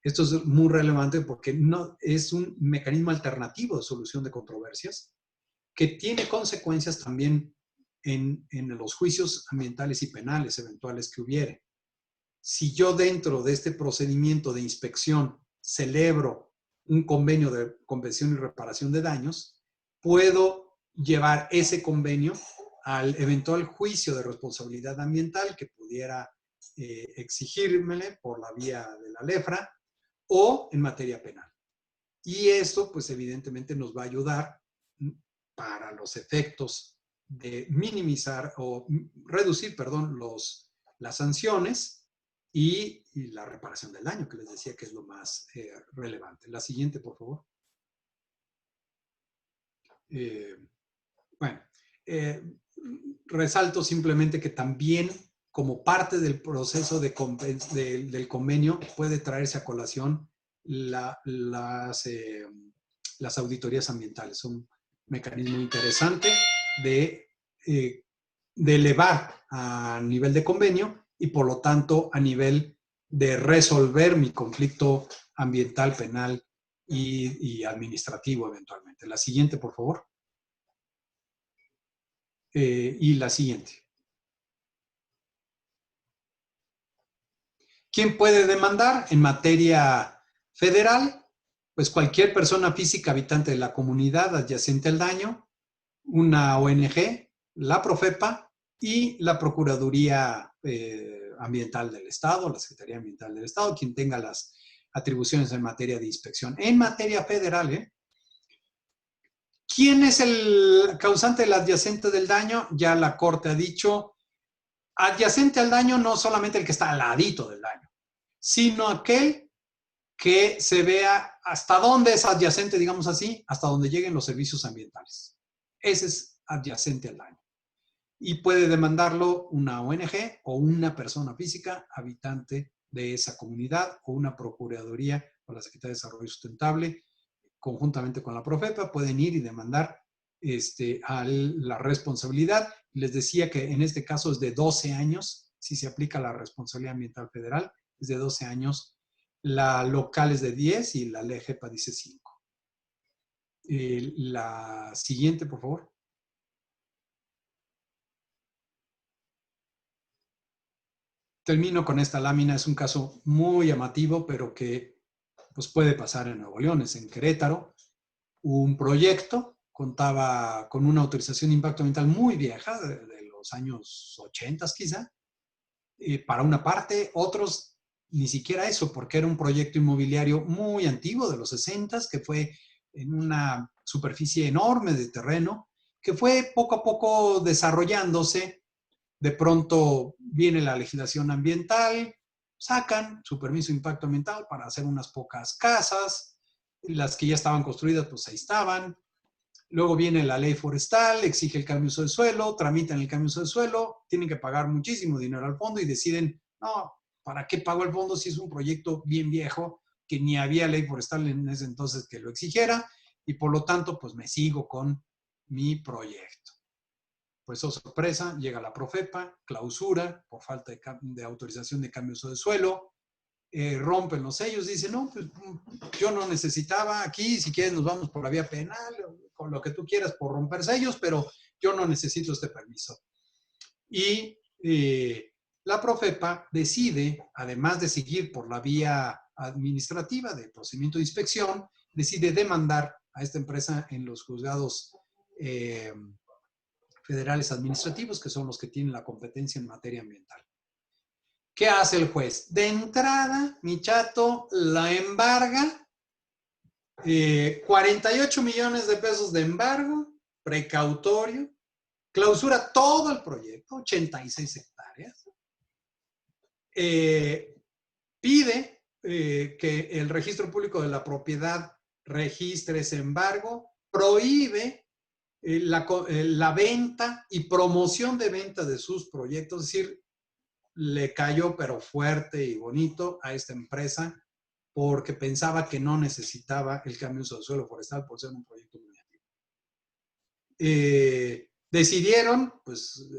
Esto es muy relevante porque no, es un mecanismo alternativo de solución de controversias que tiene consecuencias también en los juicios ambientales y penales eventuales que hubiere. Si yo dentro de este procedimiento de inspección celebro un convenio de compensación y reparación de daños, puedo llevar ese convenio al eventual juicio de responsabilidad ambiental que pudiera exigírmele por la vía de la LEFRA o en materia penal. Y esto, pues evidentemente nos va a ayudar para los efectos de minimizar o reducir, perdón, las sanciones y la reparación del daño, que les decía que es lo más relevante. La siguiente, por favor. Resalto simplemente que también, como parte del proceso del convenio, puede traerse a colación las auditorías ambientales. Un mecanismo interesante de elevar a nivel de convenio y por lo tanto a nivel de resolver mi conflicto ambiental, penal y administrativo eventualmente. La siguiente, por favor. Y la siguiente. ¿Quién puede demandar en materia federal? Pues cualquier persona física habitante de la comunidad adyacente al daño, una ONG, la Profepa y la Procuraduría Ambiental del Estado, la Secretaría Ambiental del Estado, quien tenga las atribuciones en materia de inspección. En materia federal, ¿quién es el causante del adyacente del daño? Ya la Corte ha dicho, adyacente al daño no solamente el que está al ladito del daño, sino aquel que se vea hasta dónde es adyacente, digamos así, hasta donde lleguen los servicios ambientales. Ese es adyacente al daño. Y puede demandarlo una ONG o una persona física habitante de esa comunidad o una procuraduría o la Secretaría de Desarrollo Sustentable, conjuntamente con la Profepa, pueden ir y demandar a la responsabilidad. Les decía que en este caso es de 12 años, si se aplica la responsabilidad ambiental federal, es de 12 años, la local es de 10 y la LEGEPA dice 5. La siguiente, por favor. Termino con esta lámina, es un caso muy llamativo, pero que pues, puede pasar en Nuevo León, es en Querétaro. Un proyecto contaba con una autorización de impacto ambiental muy vieja, de los años 80 quizá, para una parte, otros ni siquiera eso, porque era un proyecto inmobiliario muy antiguo, de los 60, que fue en una superficie enorme de terreno, que fue poco a poco desarrollándose. De pronto viene la legislación ambiental, sacan su permiso de impacto ambiental para hacer unas pocas casas, las que ya estaban construidas, pues ahí estaban. Luego viene la ley forestal, exige el cambio de uso de suelo, tramitan el cambio de uso de suelo, tienen que pagar muchísimo dinero al fondo y deciden, no, ¿para qué pago el fondo si es un proyecto bien viejo, que ni había ley forestal en ese entonces que lo exigiera? Y por lo tanto, pues me sigo con mi proyecto. Pues, oh sorpresa, llega la Profepa, clausura por falta de autorización de cambio de uso de suelo, rompen los sellos, dicen, no, pues yo no necesitaba aquí, si quieres nos vamos por la vía penal, con lo que tú quieras por romper sellos, pero yo no necesito este permiso. Y la Profepa decide, además de seguir por la vía administrativa de procedimiento de inspección, decide demandar a esta empresa en los juzgados federales administrativos, que son los que tienen la competencia en materia ambiental. ¿Qué hace el juez? De entrada, mi chato la embarga, 48 millones de pesos de embargo, precautorio, clausura todo el proyecto, 86 hectáreas, pide que el registro público de la propiedad registre ese embargo, prohíbe la venta y promoción de venta de sus proyectos, es decir, le cayó pero fuerte y bonito a esta empresa porque pensaba que no necesitaba el cambio de uso de suelo forestal por ser un proyecto muy antiguo. Decidieron, pues,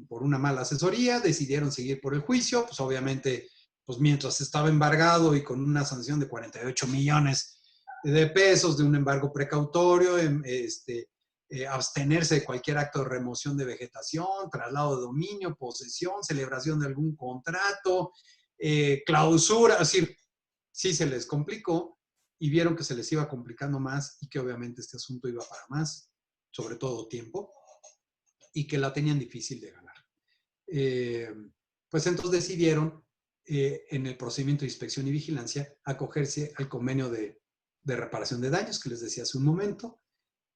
por una mala asesoría, decidieron seguir por el juicio, pues obviamente, pues mientras estaba embargado y con una sanción de 48 millones de pesos de un embargo precautorio, abstenerse de cualquier acto de remoción de vegetación, traslado de dominio, posesión, celebración de algún contrato, clausura, es decir, sí se les complicó y vieron que se les iba complicando más y que obviamente este asunto iba para más, sobre todo tiempo, y que la tenían difícil de ganar. Pues entonces decidieron, en el procedimiento de inspección y vigilancia, acogerse al convenio de reparación de daños que les decía hace un momento.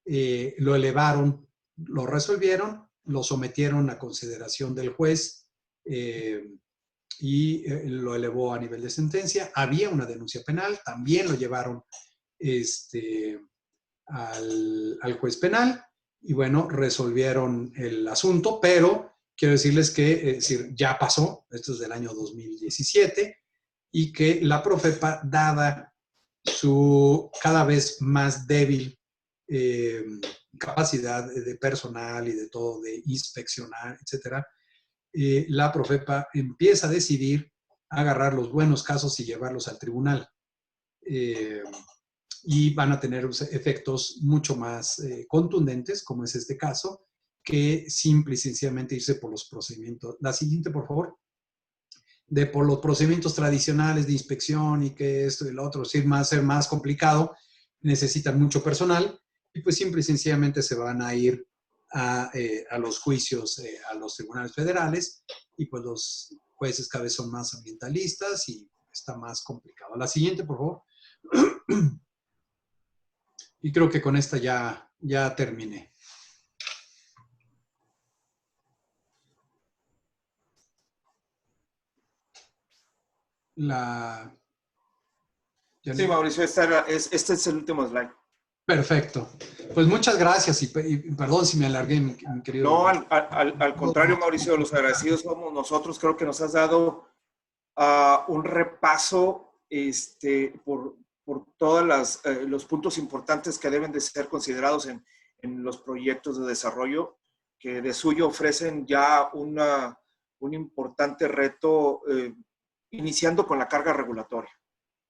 Lo elevaron, lo resolvieron, lo sometieron a consideración del juez y lo elevó a nivel de sentencia. Había una denuncia penal, también lo llevaron al juez penal y bueno, resolvieron el asunto, pero quiero decirles que ya pasó, esto es del año 2017, y que la Profepa, dada su cada vez más débil capacidad de personal y de todo, de inspeccionar, etcétera, la Profepa empieza a decidir agarrar los buenos casos y llevarlos al tribunal. Y van a tener efectos mucho más contundentes, como es este caso, que simple y sencillamente irse por los procedimientos. La siguiente, por favor. Por los procedimientos tradicionales de inspección y que esto y lo otro, ser más complicado, necesitan mucho personal y pues simple y sencillamente se van a ir a los juicios, a los tribunales federales y pues los jueces cada vez son más ambientalistas y está más complicado. La siguiente, por favor. Y creo que con esta ya terminé. Sí, Mauricio, este es el último slide. Perfecto. Pues muchas gracias y perdón si me alargué, mi querido. No, al contrario, Mauricio, los agradecidos somos nosotros. Creo que nos has dado un repaso por todos los puntos importantes que deben de ser considerados en los proyectos de desarrollo, que de suyo ofrecen ya un importante reto, iniciando con la carga regulatoria,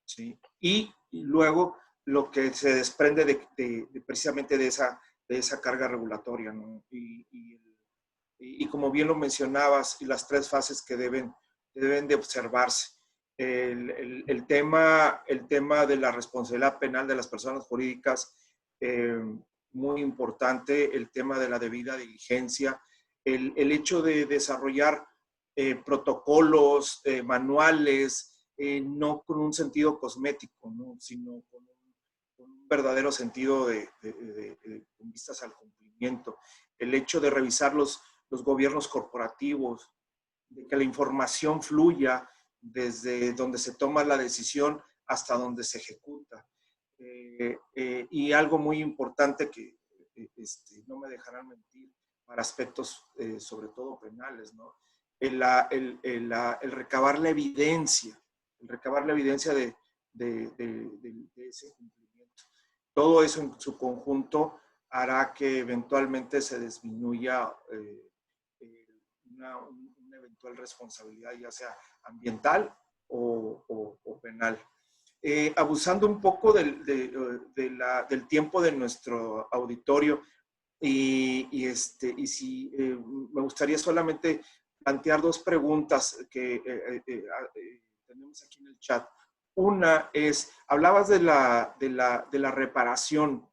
¿sí? Y luego lo que se desprende precisamente de esa carga regulatoria, ¿no? Y como bien lo mencionabas, y las tres fases que deben de observarse. El tema de la responsabilidad penal de las personas jurídicas, muy importante, el tema de la debida diligencia, el hecho de desarrollar protocolos, manuales, no con un sentido cosmético, ¿no? Sino con un verdadero sentido con vistas al cumplimiento. El hecho de revisar los gobiernos corporativos, de que la información fluya desde donde se toma la decisión hasta donde se ejecuta. Y algo muy importante que no me dejarán mentir, para aspectos sobre todo penales, ¿no? El recabar la evidencia, de ese cumplimiento. Todo eso en su conjunto hará que eventualmente se disminuya una eventual responsabilidad, ya sea ambiental o penal. Abusando un poco del tiempo de nuestro auditorio, y si me gustaría solamente plantear dos preguntas que tenemos aquí en el chat. Una es, hablabas de la reparación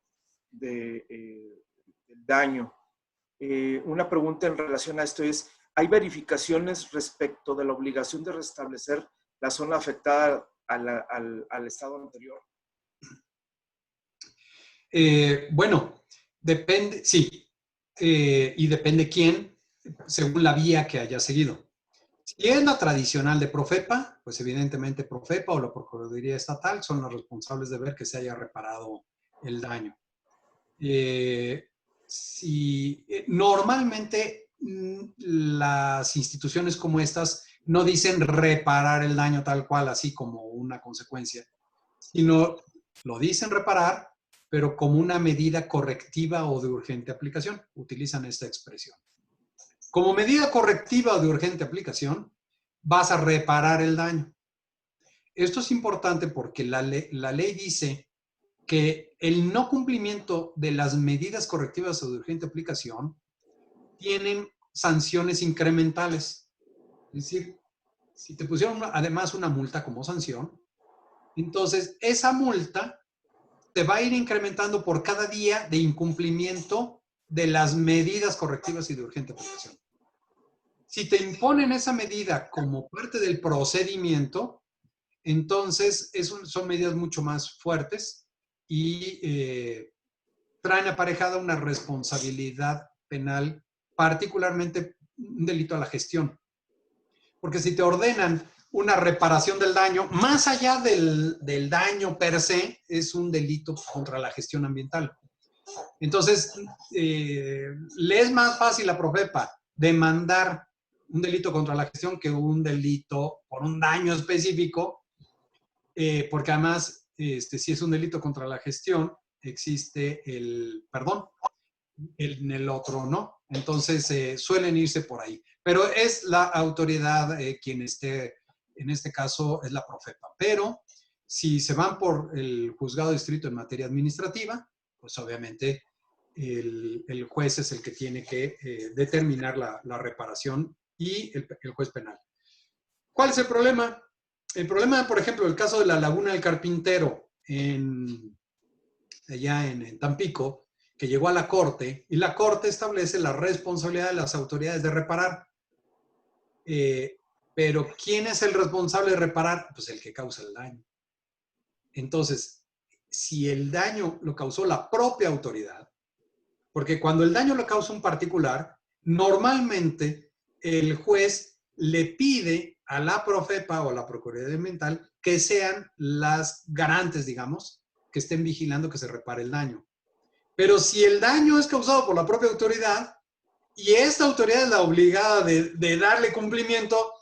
del daño. Una pregunta en relación a esto es, ¿hay verificaciones respecto de la obligación de restablecer la zona afectada al estado anterior? Bueno, depende, sí, y depende quién, según la vía que haya seguido. Si es la tradicional de Profepa, pues evidentemente Profepa o la Procuraduría Estatal son los responsables de ver que se haya reparado el daño. Normalmente las instituciones como estas no dicen reparar el daño tal cual, así como una consecuencia, sino lo dicen reparar, pero como una medida correctiva o de urgente aplicación. Utilizan esta expresión. Como medida correctiva o de urgente aplicación, vas a reparar el daño. Esto es importante porque la ley dice que el no cumplimiento de las medidas correctivas o de urgente aplicación tienen sanciones incrementales. Es decir, si te pusieron además una multa como sanción, entonces esa multa te va a ir incrementando por cada día de incumplimiento de las medidas correctivas y de urgente aplicación. Si te imponen esa medida como parte del procedimiento, entonces son medidas mucho más fuertes y traen aparejada una responsabilidad penal, particularmente un delito a la gestión. Porque si te ordenan una reparación del daño, más allá del daño per se, es un delito contra la gestión ambiental. Entonces, le es más fácil a Profepa demandar un delito contra la gestión que un delito por un daño específico, porque además, si es un delito contra la gestión, existe el perdón, en el otro no. Entonces, suelen irse por ahí. Pero es la autoridad quien esté, en este caso es la Profepa. Pero si se van por el juzgado de distrito en materia administrativa, pues obviamente el juez es el que tiene que determinar la reparación y el juez penal. ¿Cuál es el problema? El problema, por ejemplo, el caso de la Laguna del Carpintero, allá en Tampico, que llegó a la Corte, y la Corte establece la responsabilidad de las autoridades de reparar. Pero ¿quién es el responsable de reparar? Pues el que causa el daño. Entonces, si el daño lo causó la propia autoridad, porque cuando el daño lo causa un particular, normalmente el juez le pide a la Profepa o a la Procuraduría Ambiental que sean las garantes, digamos, que estén vigilando que se repare el daño. Pero si el daño es causado por la propia autoridad y esta autoridad es la obligada de darle cumplimiento,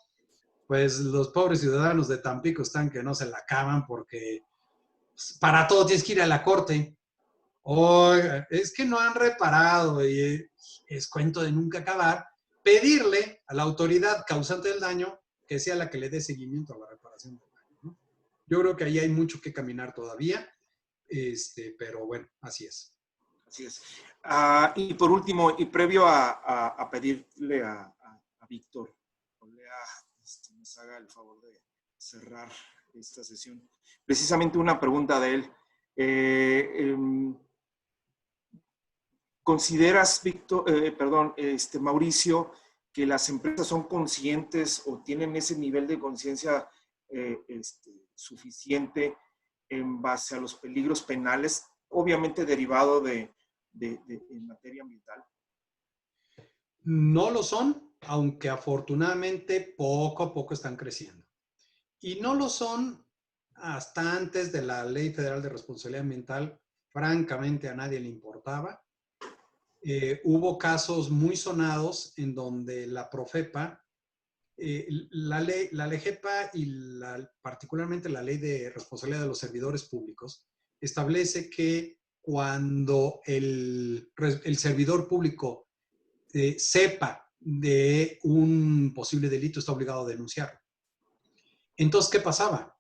pues los pobres ciudadanos de Tampico están que no se la acaban porque para todo tienes que ir a la corte. Oiga, es que no han reparado y es cuento de nunca acabar. Pedirle a la autoridad causante del daño que sea la que le dé seguimiento a la reparación del daño, ¿no? Yo creo que ahí hay mucho que caminar todavía, pero bueno, así es. Así es. Y por último, y previo a pedirle a Víctor, nos haga el favor de cerrar esta sesión, precisamente una pregunta de él. ¿Consideras, Mauricio, que las empresas son conscientes o tienen ese nivel de conciencia suficiente en base a los peligros penales, obviamente derivado en materia ambiental? No lo son, aunque afortunadamente poco a poco están creciendo. Y no lo son hasta antes de la Ley Federal de Responsabilidad Ambiental. Francamente, a nadie le importaba. Hubo casos muy sonados en donde la Profepa, la LEGEPA y particularmente la Ley de Responsabilidad de los Servidores Públicos establece que cuando el servidor público sepa de un posible delito, está obligado a denunciarlo. Entonces, ¿qué pasaba?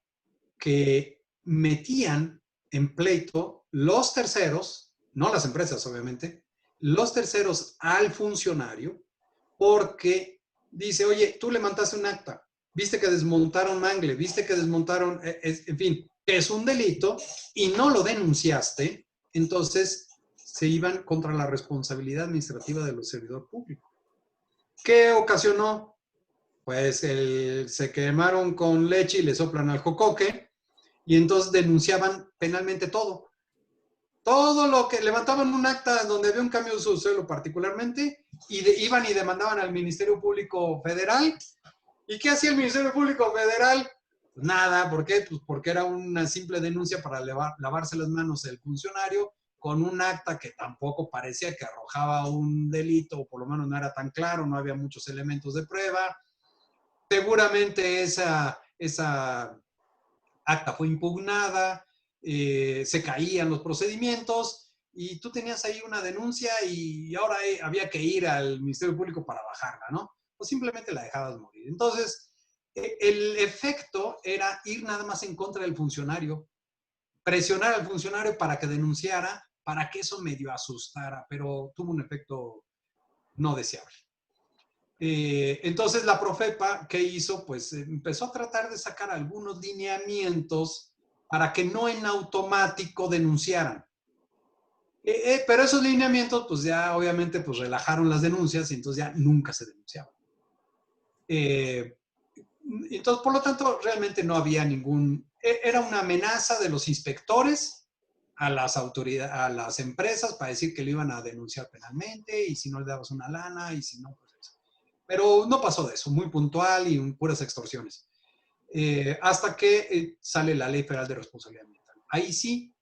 Que metían en pleito los terceros, no las empresas obviamente, los terceros al funcionario porque dice, oye, tú levantaste un acta, viste que desmontaron mangle, viste que desmontaron, en fin, que es un delito y no lo denunciaste, entonces se iban contra la responsabilidad administrativa del servidor público. ¿Qué ocasionó? Pues se quemaron con leche y le soplan al jocoque y entonces denunciaban penalmente todo. Todo lo que levantaban un acta donde había un cambio de uso suelo particularmente y iban y demandaban al Ministerio Público Federal. ¿Y qué hacía el Ministerio Público Federal? Pues nada, ¿por qué? Pues porque era una simple denuncia para lavarse las manos el funcionario con un acta que tampoco parecía que arrojaba un delito, o por lo menos no era tan claro, no había muchos elementos de prueba. Seguramente esa acta fue impugnada, se caían los procedimientos y tú tenías ahí una denuncia y ahora había que ir al Ministerio Público para bajarla, ¿no? O simplemente la dejabas morir. Entonces, el efecto era ir nada más en contra del funcionario, presionar al funcionario para que denunciara, para que eso medio asustara, pero tuvo un efecto no deseable. Entonces la Profepa, ¿qué hizo? Pues empezó a tratar de sacar algunos lineamientos para que no en automático denunciaran. Pero esos lineamientos, pues ya obviamente pues relajaron las denuncias y entonces ya nunca se denunciaban. Entonces, por lo tanto, realmente no había era una amenaza de los inspectores a las autoridades, a las empresas para decir que lo iban a denunciar penalmente y si no le dabas una lana y si no, pues eso. Pero no pasó de eso, muy puntual y puras extorsiones. Hasta que sale la Ley Federal de Responsabilidad Ambiental. Ahí sí,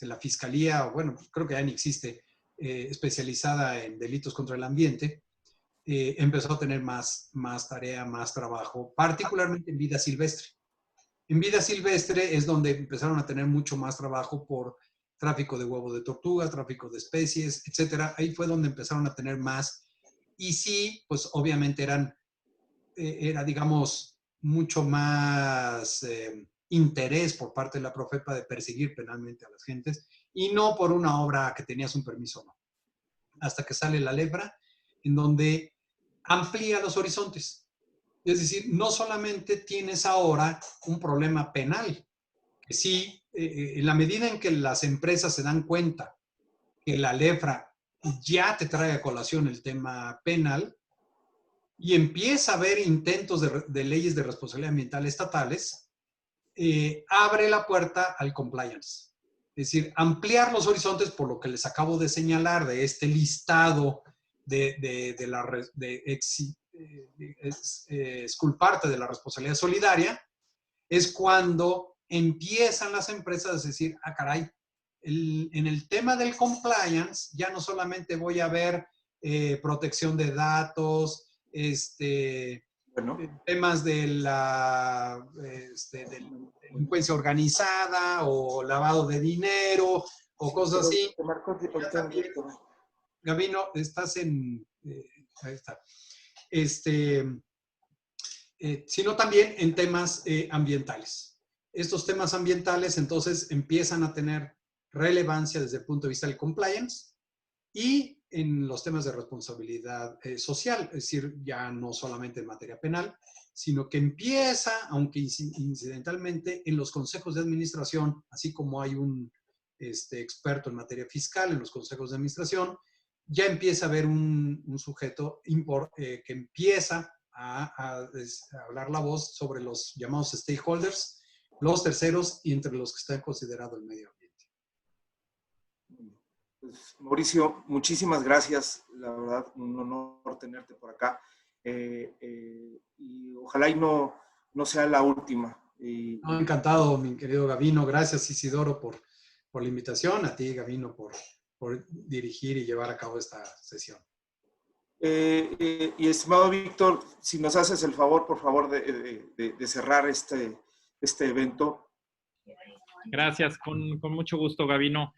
la Fiscalía, bueno, creo que ya ni existe, especializada en delitos contra el ambiente, empezó a tener más tarea, más trabajo, particularmente en vida silvestre. En vida silvestre es donde empezaron a tener mucho más trabajo por tráfico de huevo de tortuga, tráfico de especies, etcétera. Ahí fue donde empezaron a tener más. Y sí, pues obviamente era, digamos, mucho más interés por parte de la Profepa de perseguir penalmente a las gentes y no por una obra que tenías un permiso o no. Hasta que sale la LEFRA, en donde amplía los horizontes. Es decir, no solamente tienes ahora un problema penal, que sí, en la medida en que las empresas se dan cuenta que la LEFRA ya te trae a colación el tema penal y empieza a haber intentos de leyes de responsabilidad ambiental estatales, abre la puerta al compliance. Es decir, ampliar los horizontes por lo que les acabo de señalar de este listado exculparte de la responsabilidad solidaria, es cuando empiezan las empresas a decir, ah, caray, en el tema del compliance ya no solamente voy a ver protección de datos, temas de la delincuencia organizada o lavado de dinero o cosas así. Gabino, estás en... ahí está. Sino también en temas ambientales. Estos temas ambientales entonces empiezan a tener relevancia desde el punto de vista del compliance y en los temas de responsabilidad social, es decir, ya no solamente en materia penal, sino que empieza, aunque incidentalmente, en los consejos de administración, así como hay un experto en materia fiscal en los consejos de administración, ya empieza a haber un sujeto que empieza a hablar la voz sobre los llamados stakeholders, los terceros y entre los que está considerado el medio ambiente. Pues, Mauricio, muchísimas gracias. La verdad, un honor tenerte por acá. y ojalá y no sea la última. No, encantado, mi querido Gavino. Gracias, Isidoro, por la invitación. A ti, Gavino, por dirigir y llevar a cabo esta sesión. Y estimado Víctor, si nos haces el favor, por favor, de cerrar este evento. Gracias, con mucho gusto, Gavino.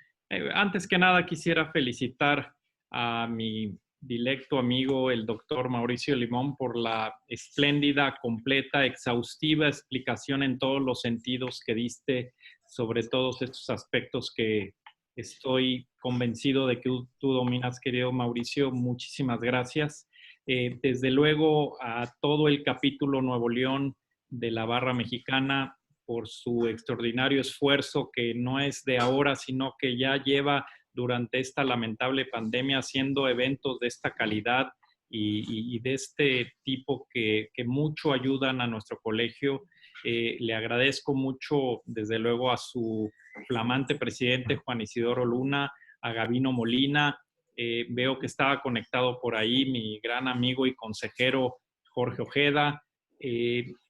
Antes que nada, quisiera felicitar a mi directo amigo, el doctor Mauricio Limón, por la espléndida, completa, exhaustiva explicación en todos los sentidos que diste sobre todos estos aspectos que estoy convencido de que tú dominas, querido Mauricio. Muchísimas gracias. Desde luego a todo el capítulo Nuevo León de la Barra Mexicana por su extraordinario esfuerzo, que no es de ahora, sino que ya lleva durante esta lamentable pandemia haciendo eventos de esta calidad y de este tipo que mucho ayudan a nuestro colegio. Le agradezco mucho, desde luego, a su flamante presidente Juan Isidoro Luna, a Gavino Molina. Veo que estaba conectado por ahí mi gran amigo y consejero Jorge Ojeda.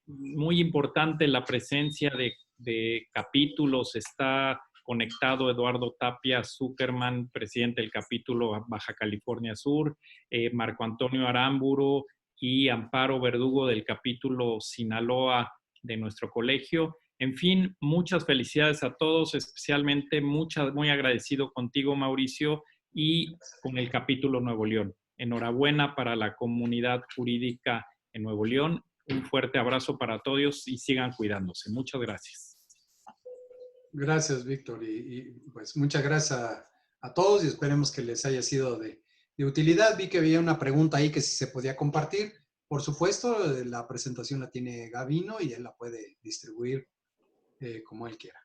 Muy importante la presencia de capítulos. Está conectado Eduardo Tapia Zuckerman, presidente del capítulo Baja California Sur, Marco Antonio Aramburu y Amparo Verdugo del capítulo Sinaloa de nuestro colegio. En fin, muchas felicidades a todos, especialmente muy agradecido contigo, Mauricio, y con el capítulo Nuevo León. Enhorabuena para la comunidad jurídica en Nuevo León. Un fuerte abrazo para todos y sigan cuidándose. Muchas gracias. Gracias, Víctor. Y pues muchas gracias a todos y esperemos que les haya sido de utilidad. Vi que había una pregunta ahí que si se podía compartir. Por supuesto, la presentación la tiene Gavino y él la puede distribuir como él quiera.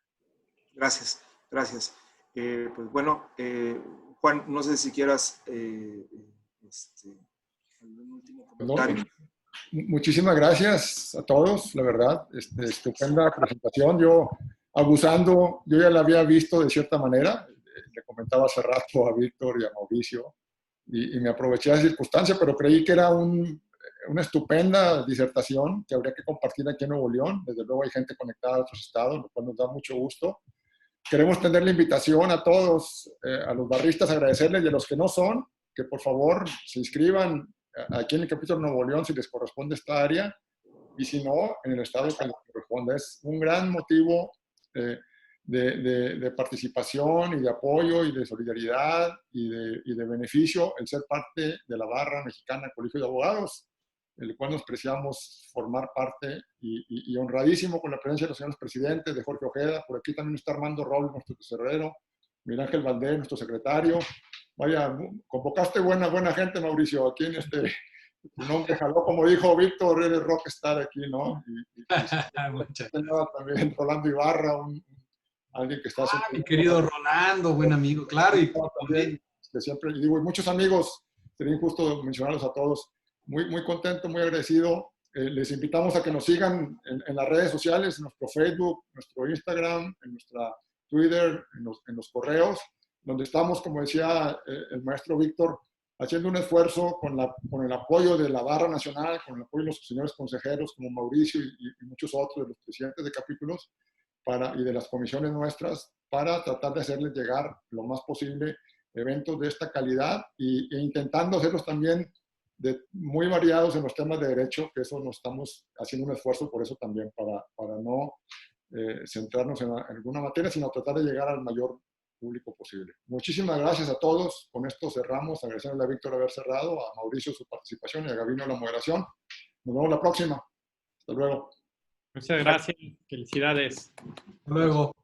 Gracias, gracias. Pues bueno, Juan, no sé si quieras algún último comentario. Muchísimas gracias a todos, la verdad. Estupenda presentación. Yo ya la había visto de cierta manera. Le comentaba hace rato a Víctor y a Mauricio y me aproveché de la circunstancia, pero creí que era una estupenda disertación que habría que compartir aquí en Nuevo León. Desde luego hay gente conectada a otros estados, lo cual nos da mucho gusto. Queremos tener la invitación a todos, a los barristas, agradecerles, y a los que no son, que por favor se inscriban aquí en el capítulo Nuevo León si les corresponde esta área, y si no, en el estado que les corresponde. Es un gran motivo de participación y de apoyo y de solidaridad y de beneficio el ser parte de la Barra Mexicana Colegio de Abogados, el cual nos preciamos formar parte, y honradísimo con la presencia de los señores presidentes, de Jorge Ojeda. Por aquí también está Armando Robles, nuestro tesorero, Miguel Ángel Valdés, nuestro secretario. Vaya, convocaste buena gente, Mauricio, aquí en tu nombre jaló, como dijo Víctor, eres rockstar aquí, ¿no? Y también Rolando Ibarra, alguien que está... mi querido Rolando, buen amigo, claro. Y también, siempre, y digo, y muchos amigos, sería injusto mencionarlos a todos. Muy contento, muy agradecido. Les invitamos a que nos sigan en las redes sociales, en nuestro Facebook, nuestro Instagram, en nuestra Twitter, en los correos, donde estamos, como decía el maestro Víctor, haciendo un esfuerzo con el apoyo de la Barra Nacional, con el apoyo de los señores consejeros como Mauricio y muchos otros, de los presidentes de capítulos y de las comisiones nuestras, para tratar de hacerles llegar lo más posible eventos de esta calidad e intentando hacerlos también muy variados en los temas de derecho, que eso nos estamos haciendo un esfuerzo por eso también, para no centrarnos en alguna materia, sino tratar de llegar al mayor público posible. Muchísimas gracias a todos. Con esto cerramos. Agradeciendo a Víctor haber cerrado, a Mauricio su participación y a Gavino la moderación. Nos vemos la próxima. Hasta luego. Muchas gracias. Felicidades. Hasta luego.